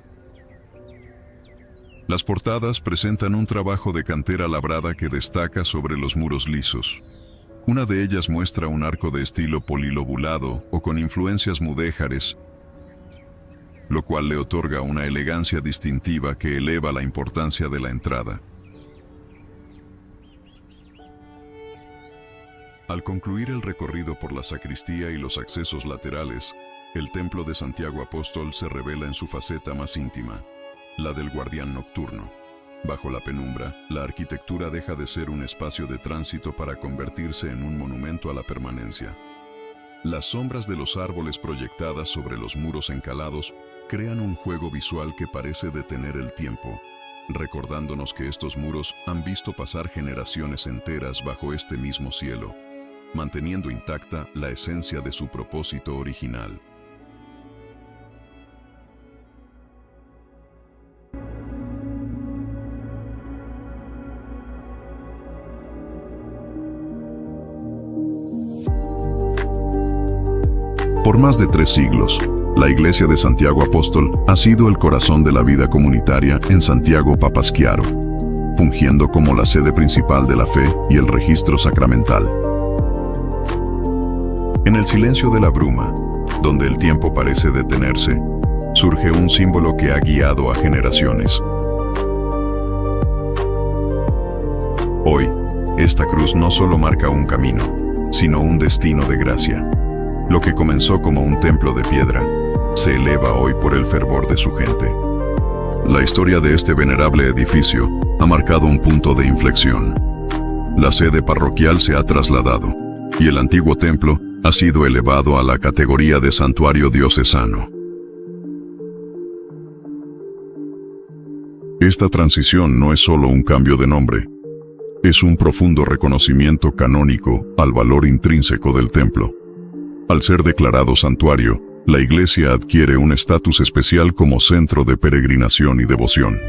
Las portadas presentan un trabajo de cantera labrada que destaca sobre los muros lisos. Una de ellas muestra un arco de estilo polilobulado o con influencias mudéjares, lo cual le otorga una elegancia distintiva que eleva la importancia de la entrada. Al concluir el recorrido por la sacristía y los accesos laterales, el templo de Santiago Apóstol se revela en su faceta más íntima, la del guardián nocturno. Bajo la penumbra, la arquitectura deja de ser un espacio de tránsito para convertirse en un monumento a la permanencia. Las sombras de los árboles proyectadas sobre los muros encalados crean un juego visual que parece detener el tiempo, recordándonos que estos muros han visto pasar generaciones enteras bajo este mismo cielo, manteniendo intacta la esencia de su propósito original. Por más de 3 siglos, la Iglesia de Santiago Apóstol ha sido el corazón de la vida comunitaria en Santiago Papasquiaro. fungiendo como la sede principal de la fe y el registro sacramental. En el silencio de la bruma, donde el tiempo parece detenerse, surge un símbolo que ha guiado a generaciones. Hoy, esta cruz no solo marca un camino, sino un destino de gracia. Lo que comenzó como un templo de piedra, se eleva hoy por el fervor de su gente. La historia de este venerable edificio ha marcado un punto de inflexión. La sede parroquial se ha trasladado, y el antiguo templo ha sido elevado a la categoría de santuario diocesano. Esta transición no es solo un cambio de nombre, es un profundo reconocimiento canónico al valor intrínseco del templo. Al ser declarado santuario, la iglesia adquiere un estatus especial como centro de peregrinación y devoción.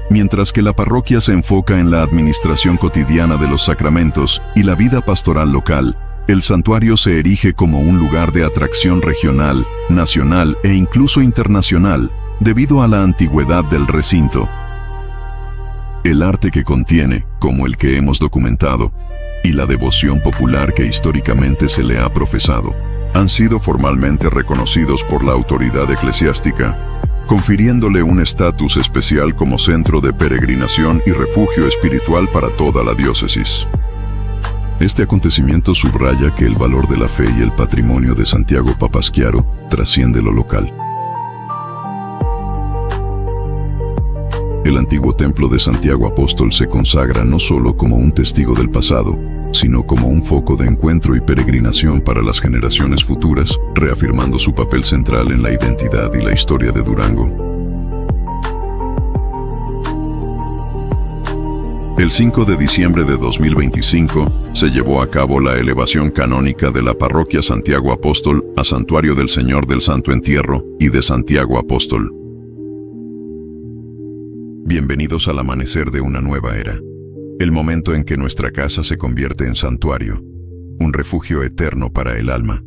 Mientras que la parroquia se enfoca en la administración cotidiana de los sacramentos y la vida pastoral local, el santuario se erige como un lugar de atracción regional, nacional e incluso internacional, debido a la antigüedad del recinto. El arte que contiene, como el que hemos documentado, y la devoción popular que históricamente se le ha profesado, han sido formalmente reconocidos por la autoridad eclesiástica, confiriéndole un estatus especial como centro de peregrinación y refugio espiritual para toda la diócesis. Este acontecimiento subraya que el valor de la fe y el patrimonio de Santiago Papasquiaro trasciende lo local. El antiguo templo de Santiago Apóstol se consagra no solo como un testigo del pasado, sino como un foco de encuentro y peregrinación para las generaciones futuras, reafirmando su papel central en la identidad y la historia de Durango. El 5 de diciembre de 2025 se llevó a cabo la elevación canónica de la parroquia Santiago Apóstol a Santuario del Señor del Santo Entierro y de Santiago Apóstol. Bienvenidos al amanecer de una nueva era, el momento en que nuestra casa se convierte en santuario, un refugio eterno para el alma.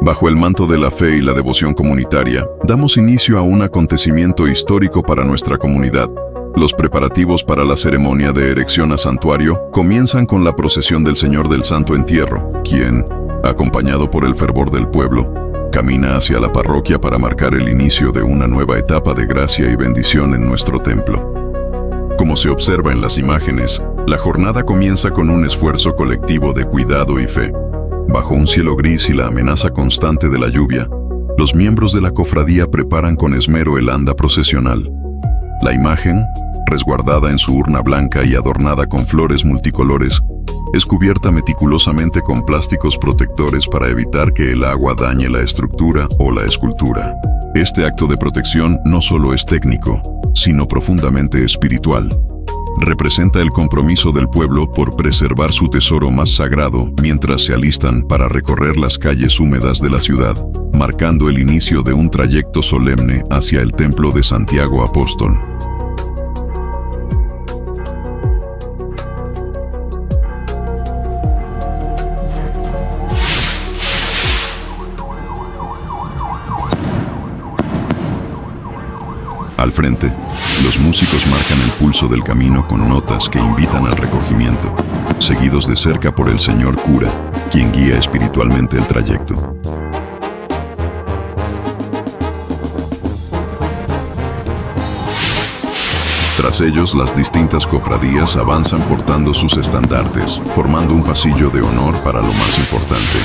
Bajo el manto de la fe y la devoción comunitaria, damos inicio a un acontecimiento histórico para nuestra comunidad. Los preparativos para la ceremonia de erección a santuario comienzan con la procesión del Señor del Santo Entierro, quien, acompañado por el fervor del pueblo, camina hacia la parroquia para marcar el inicio de una nueva etapa de gracia y bendición en nuestro templo. Como se observa en las imágenes, la jornada comienza con un esfuerzo colectivo de cuidado y fe. Bajo un cielo gris y la amenaza constante de la lluvia, los miembros de la cofradía preparan con esmero el anda procesional. La imagen, resguardada en su urna blanca y adornada con flores multicolores, es cubierta meticulosamente con plásticos protectores para evitar que el agua dañe la estructura o la escultura. Este acto de protección no solo es técnico, sino profundamente espiritual. Representa el compromiso del pueblo por preservar su tesoro más sagrado mientras se alistan para recorrer las calles húmedas de la ciudad, marcando el inicio de un trayecto solemne hacia el templo de Santiago Apóstol. Al frente, los músicos marcan el pulso del camino con notas que invitan al recogimiento, seguidos de cerca por el señor cura, quien guía espiritualmente el trayecto. Tras ellos, las distintas cofradías avanzan portando sus estandartes, formando un pasillo de honor para lo más importante.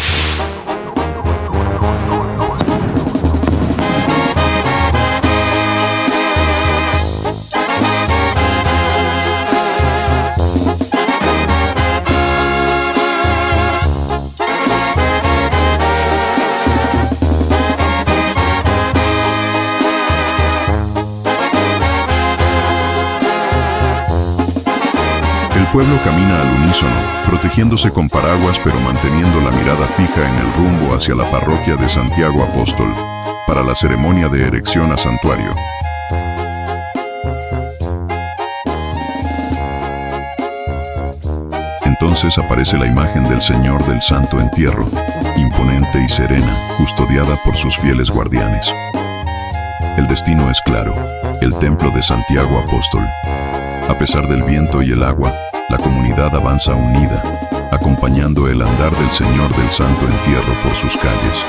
El pueblo camina al unísono, protegiéndose con paraguas pero manteniendo la mirada fija en el rumbo hacia la parroquia de Santiago Apóstol, para la ceremonia de erección a santuario. Entonces aparece la imagen del Señor del Santo Entierro, imponente y serena, custodiada por sus fieles guardianes. El destino es claro, el templo de Santiago Apóstol. A pesar del viento y el agua, la comunidad avanza unida, acompañando el andar del Señor del Santo Entierro por sus calles.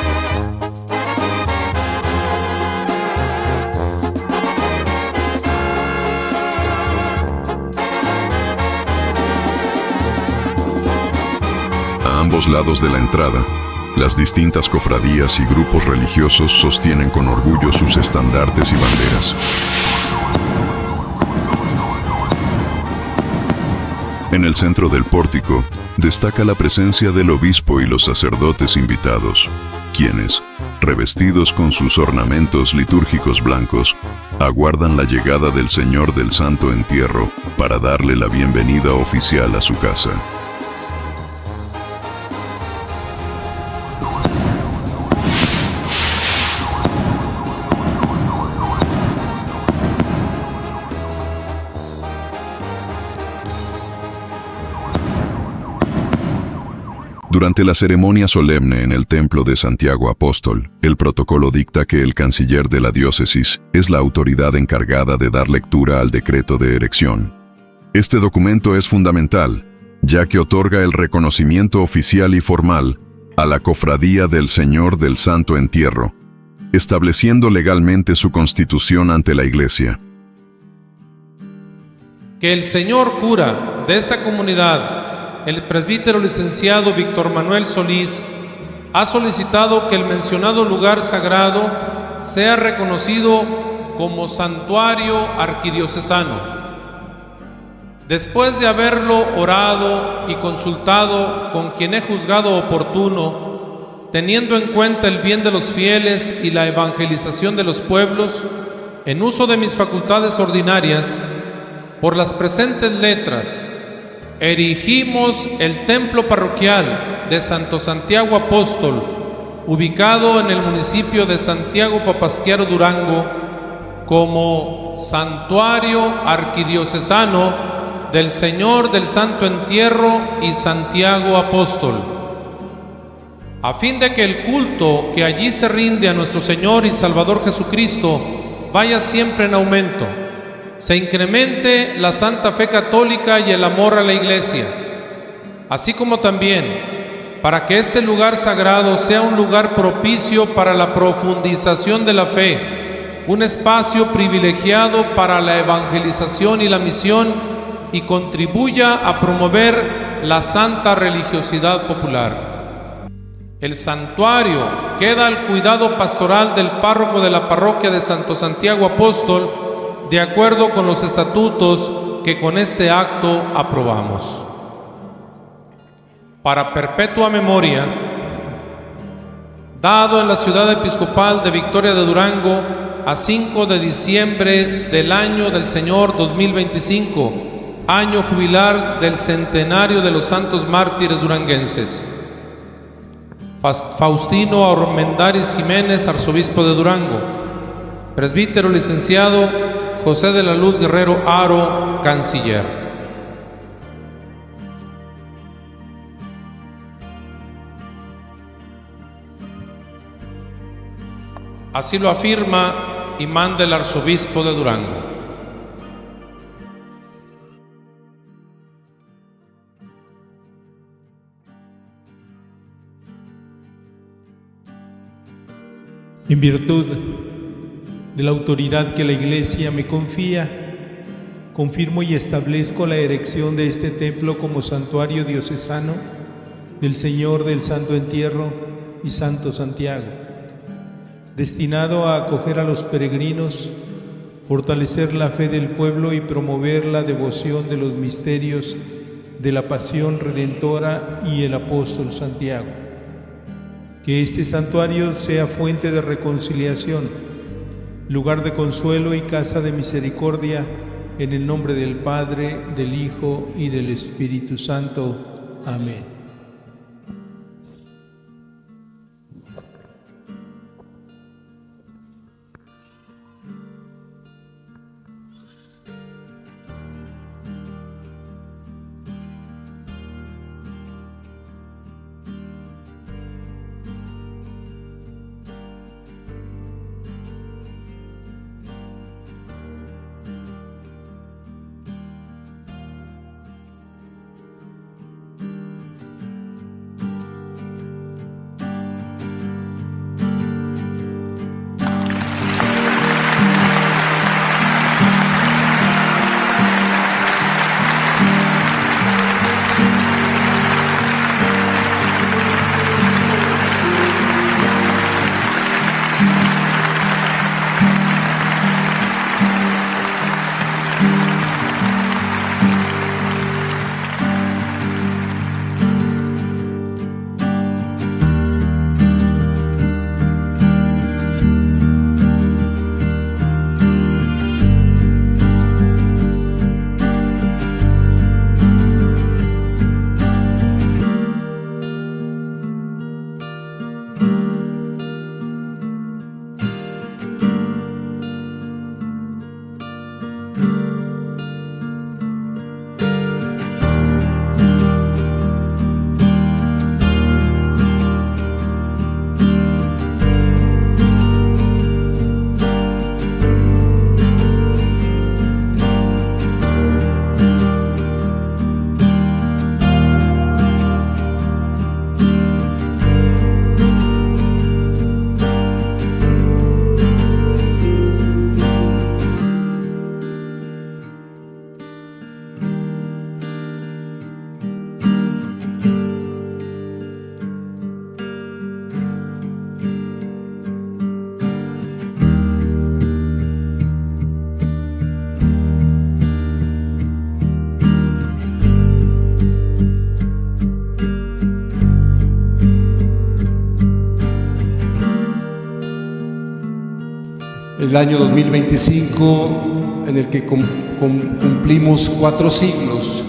A ambos lados de la entrada, las distintas cofradías y grupos religiosos sostienen con orgullo sus estandartes y banderas. En el centro del pórtico destaca la presencia del obispo y los sacerdotes invitados, quienes, revestidos con sus ornamentos litúrgicos blancos, aguardan la llegada del Señor del Santo Entierro para darle la bienvenida oficial a su casa. Durante la ceremonia solemne en el templo de Santiago Apóstol, el protocolo dicta que el canciller de la diócesis es la autoridad encargada de dar lectura al decreto de erección. Este documento es fundamental, ya que otorga el reconocimiento oficial y formal a la Cofradía del Señor del Santo Entierro, estableciendo legalmente su constitución ante la Iglesia. Que el señor cura de esta comunidad, el presbítero licenciado Víctor Manuel Solís, ha solicitado que el mencionado lugar sagrado sea reconocido como santuario arquidiocesano. Después de haberlo orado y consultado con quien he juzgado oportuno, teniendo en cuenta el bien de los fieles y la evangelización de los pueblos, en uso de mis facultades ordinarias, por las presentes letras, erigimos el templo parroquial de Santo Santiago Apóstol, ubicado en el municipio de Santiago Papasquiaro, Durango, como santuario arquidiocesano del Señor del Santo Entierro y Santiago Apóstol, a fin de que el culto que allí se rinde a nuestro Señor y Salvador Jesucristo vaya siempre en aumento, se incremente la santa fe católica y el amor a la Iglesia, así como también para que este lugar sagrado sea un lugar propicio para la profundización de la fe, un espacio privilegiado para la evangelización y la misión, y contribuya a promover la santa religiosidad popular. El santuario queda al cuidado pastoral del párroco de la parroquia de Santo Santiago Apóstol, de acuerdo con los estatutos que con este acto aprobamos. Para perpetua memoria, dado en la ciudad episcopal de Victoria de Durango a 5 de diciembre del año del Señor 2025, año jubilar del centenario de los santos mártires duranguenses. Faustino Armendáriz Jiménez, arzobispo de Durango. Presbítero licenciado José de la Luz Guerrero Aro, canciller. Así lo afirma y manda el arzobispo de Durango. En virtud de la autoridad que la Iglesia me confía, confirmo y establezco la erección de este templo como santuario diocesano del Señor del Santo Entierro y Santo Santiago, destinado a acoger a los peregrinos, fortalecer la fe del pueblo y promover la devoción de los misterios de la Pasión Redentora y el Apóstol Santiago. Que este santuario sea fuente de reconciliación, lugar de consuelo y casa de misericordia, en el nombre del Padre, del Hijo y del Espíritu Santo. Amén. el año 2025, en el que cumplimos 4 siglos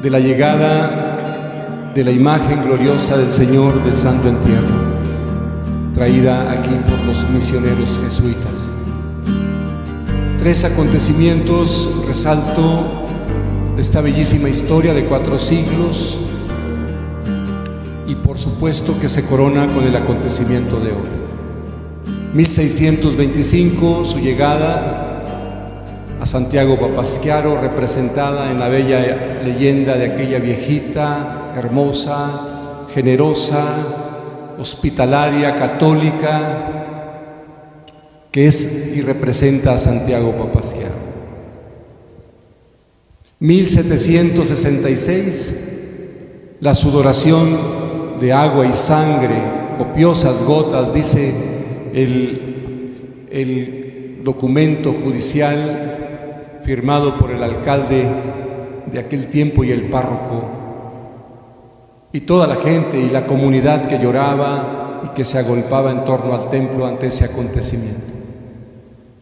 de la llegada de la imagen gloriosa del Señor del Santo Entierro, traída aquí por los misioneros jesuitas. 3 acontecimientos resalto de esta bellísima historia de 4 siglos, y por supuesto que se corona con el acontecimiento de hoy. 1625, su llegada a Santiago Papasquiaro, representada en la bella leyenda de aquella viejita, hermosa, generosa, hospitalaria, católica, que es y representa a Santiago Papasquiaro. 1766, la sudoración de agua y sangre, copiosas gotas, dice el documento judicial firmado por el alcalde de aquel tiempo y el párroco, y toda la gente y la comunidad que lloraba y que se agolpaba en torno al templo ante ese acontecimiento.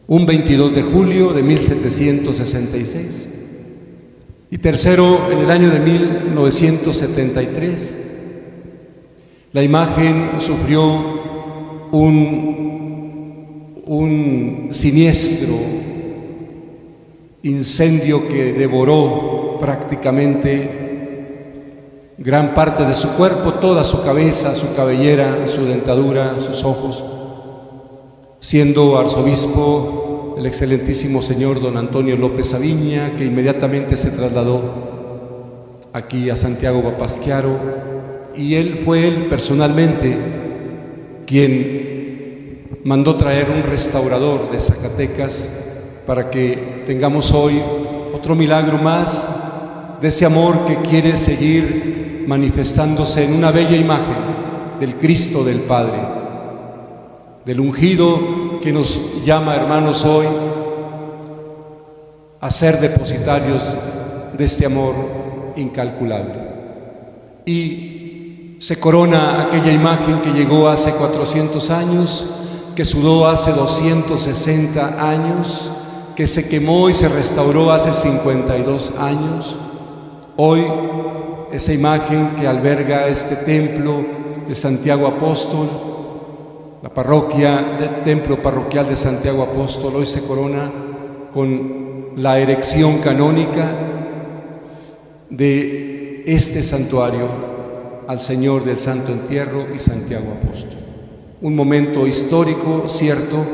Un 22 de julio de 1766. Y tercero, en el año de 1973, la imagen sufrió un siniestro incendio que devoró prácticamente gran parte de su cuerpo, toda su cabeza, su cabellera, su dentadura, sus ojos, siendo arzobispo el excelentísimo señor don Antonio López Aviña, que inmediatamente se trasladó aquí a Santiago Papasquiaro, y fue él personalmente quien mandó traer un restaurador de Zacatecas para que tengamos hoy otro milagro más de ese amor que quiere seguir manifestándose en una bella imagen del Cristo del Padre, del ungido que nos llama, hermanos, hoy a ser depositarios de este amor incalculable. Y se corona aquella imagen que llegó hace 400 años, que sudó hace 260 años, que se quemó y se restauró hace 52 años. Hoy, esa imagen que alberga este templo de Santiago Apóstol, la parroquia, el templo parroquial de Santiago Apóstol, hoy se corona con la erección canónica de este santuario al Señor del Santo Entierro y Santiago Apóstol. Un momento histórico, cierto,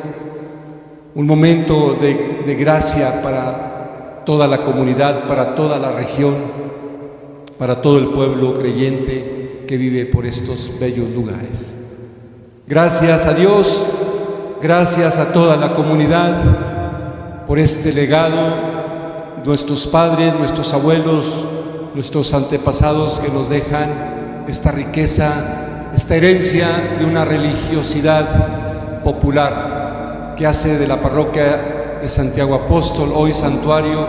un momento de gracia para toda la comunidad, para toda la región, para todo el pueblo creyente que vive por estos bellos lugares. Gracias a Dios, gracias a toda la comunidad por este legado, nuestros padres, nuestros abuelos, nuestros antepasados que nos dejan esta riqueza, esta herencia de una religiosidad popular que hace de la parroquia de Santiago Apóstol, hoy santuario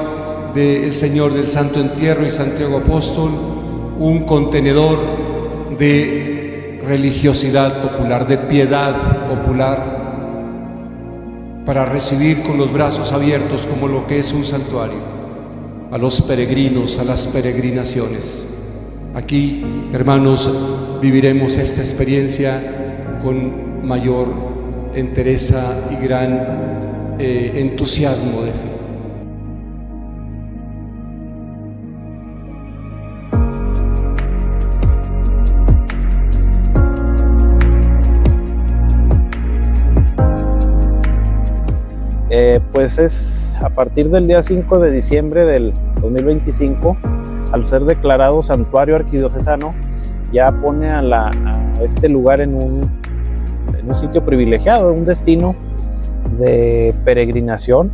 del Señor del Santo Entierro y Santiago Apóstol, un contenedor de religiosidad popular, de piedad popular, para recibir con los brazos abiertos, como lo que es un santuario, a los peregrinos, a las peregrinaciones. Aquí, hermanos, viviremos esta experiencia con mayor entereza y gran entusiasmo de fe. Pues es a partir del día 5 de diciembre del 2025, al ser declarado santuario arquidiocesano, ya pone a este lugar en un sitio privilegiado, un destino de peregrinación,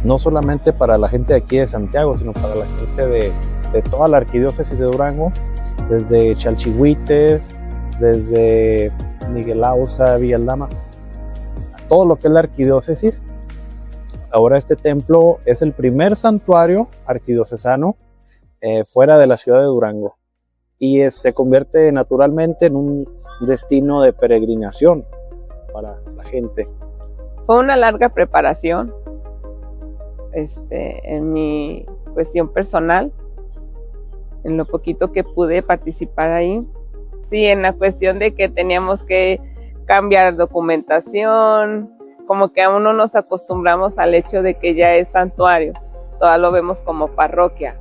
no solamente para la gente de aquí de Santiago, sino para la gente de toda la arquidiócesis de Durango, desde Chalchihuites, desde Miguel Ausa, Villaldama, todo lo que es la arquidiócesis. Ahora este templo es el primer santuario arquidiocesano fuera de la ciudad de Durango, y se convierte naturalmente en un destino de peregrinación para la gente. Fue una larga preparación, en mi cuestión personal, en lo poquito que pude participar ahí. Sí, en la cuestión de que teníamos que cambiar documentación, como que aún no nos acostumbramos al hecho de que ya es santuario, todavía lo vemos como parroquia.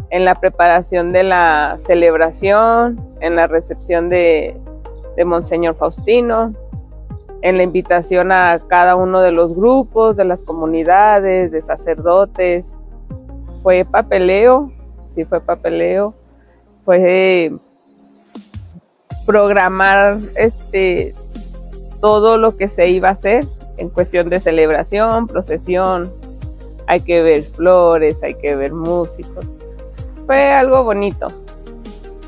En la preparación de la celebración, en la recepción de Monseñor Faustino, en la invitación a cada uno de los grupos, de las comunidades, de sacerdotes. Fue papeleo, sí fue papeleo, fue programar todo lo que se iba a hacer en cuestión de celebración, procesión. Hay que ver flores, hay que ver músicos. Fue algo bonito.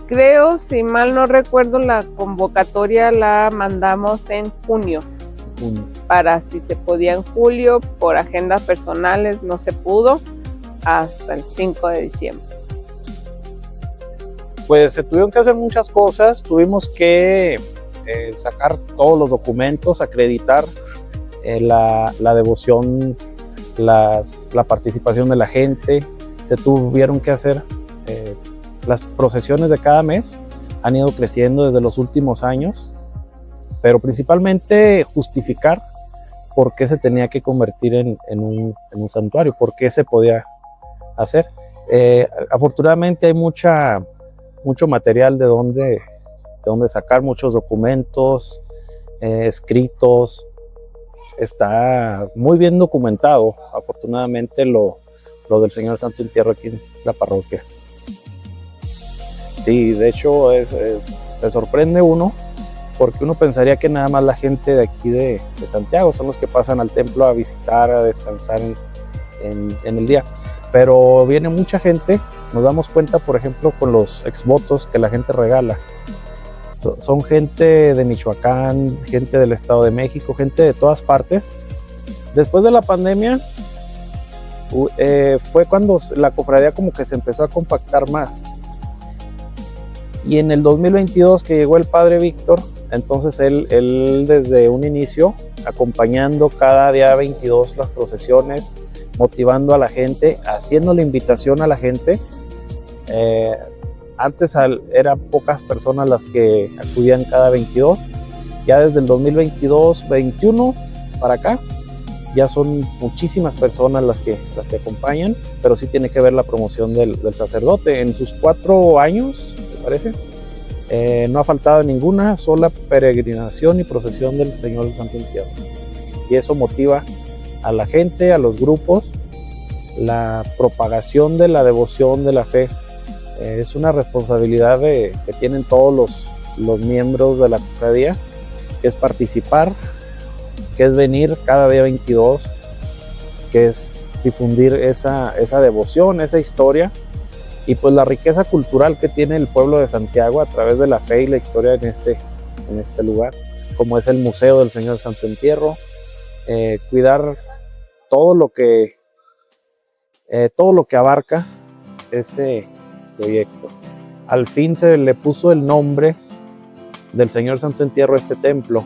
Creo, si mal no recuerdo, la convocatoria la mandamos en junio. Para si se podía en julio, por agendas personales no se pudo, hasta el 5 de diciembre. Pues se tuvieron que hacer muchas cosas, tuvimos que sacar todos los documentos, acreditar la devoción, la participación de la gente, se tuvieron que hacer las procesiones de cada mes, han ido creciendo desde los últimos años, pero principalmente justificar por qué se tenía que convertir en un santuario, por qué se podía hacer. Afortunadamente hay mucho material de dónde sacar, muchos documentos, escritos, está muy bien documentado, afortunadamente, lo del Señor Santo Entierro aquí en la parroquia. Sí, de hecho se sorprende uno, porque uno pensaría que nada más la gente de aquí de Santiago son los que pasan al templo a visitar, a descansar en el día, pero viene mucha gente. Nos damos cuenta, por ejemplo, con los exvotos que la gente regala. Son gente de Michoacán, gente del Estado de México, gente de todas partes. Después de la pandemia, fue cuando la cofradía como que se empezó a compactar más. Y en el 2022 que llegó el padre Víctor, entonces él desde un inicio, acompañando cada día 22 las procesiones, motivando a la gente, haciendo la invitación a la gente. Antes eran pocas personas las que acudían cada 22, ya desde el 2022-21 para acá ya son muchísimas personas las que acompañan, pero sí tiene que ver la promoción del sacerdote. En sus 4 años, me parece, no ha faltado ninguna sola peregrinación y procesión del Señor del Santo Entierro, y eso motiva a la gente, a los grupos, la propagación de la devoción, de la fe. Es una responsabilidad que tienen todos los miembros de la cofradía, que es participar, que es venir cada día 22, que es difundir esa devoción, esa historia, y pues la riqueza cultural que tiene el pueblo de Santiago a través de la fe y la historia en este lugar, como es el Museo del Señor Santo Entierro. Cuidar todo lo que abarca ese proyecto. Al fin se le puso el nombre del Señor Santo Entierro a este templo,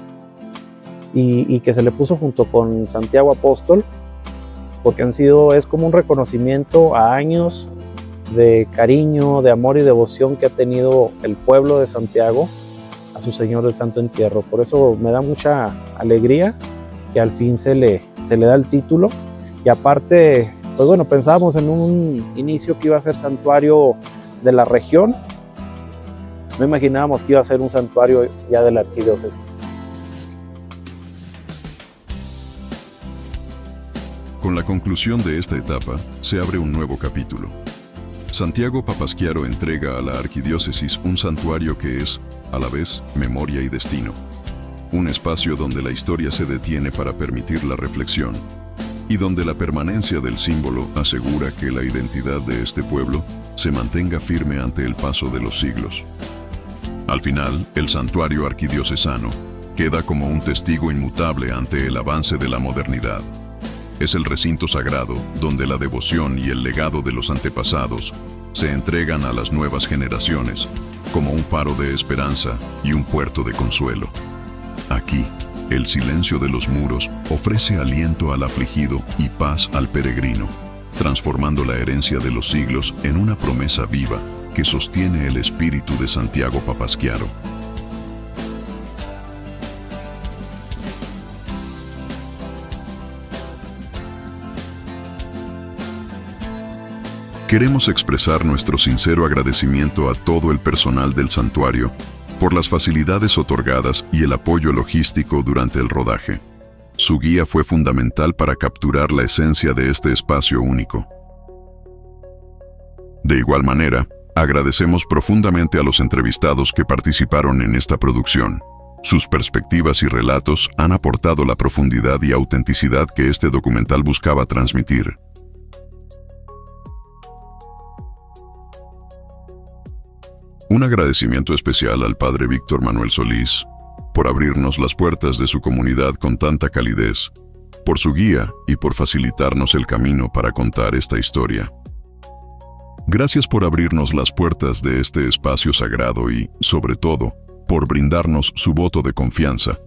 y que se le puso junto con Santiago Apóstol, porque es como un reconocimiento a años de cariño, de amor y devoción que ha tenido el pueblo de Santiago a su Señor del Santo Entierro. Por eso me da mucha alegría que al fin se le da el título. Y aparte, pues bueno, pensábamos en un inicio que iba a ser santuario de la región, no imaginábamos que iba a ser un santuario ya de la arquidiócesis. Con la conclusión de esta etapa, se abre un nuevo capítulo. Santiago Papasquiaro entrega a la arquidiócesis un santuario que es, a la vez, memoria y destino. Un espacio donde la historia se detiene para permitir la reflexión, y donde la permanencia del símbolo asegura que la identidad de este pueblo se mantenga firme ante el paso de los siglos. Al final, el santuario arquidiocesano queda como un testigo inmutable ante el avance de la modernidad. Es el recinto sagrado donde la devoción y el legado de los antepasados se entregan a las nuevas generaciones como un faro de esperanza y un puerto de consuelo. Aquí, El silencio de los muros ofrece aliento al afligido y paz al peregrino, transformando la herencia de los siglos en una promesa viva que sostiene el espíritu de Santiago Papasquiaro. Queremos expresar nuestro sincero agradecimiento a todo el personal del santuario por las facilidades otorgadas y el apoyo logístico durante el rodaje. Su guía fue fundamental para capturar la esencia de este espacio único. De igual manera, agradecemos profundamente a los entrevistados que participaron en esta producción. Sus perspectivas y relatos han aportado la profundidad y autenticidad que este documental buscaba transmitir. Un agradecimiento especial al Padre Víctor Manuel Solís, por abrirnos las puertas de su comunidad con tanta calidez, por su guía y por facilitarnos el camino para contar esta historia. Gracias por abrirnos las puertas de este espacio sagrado y, sobre todo, por brindarnos su voto de confianza,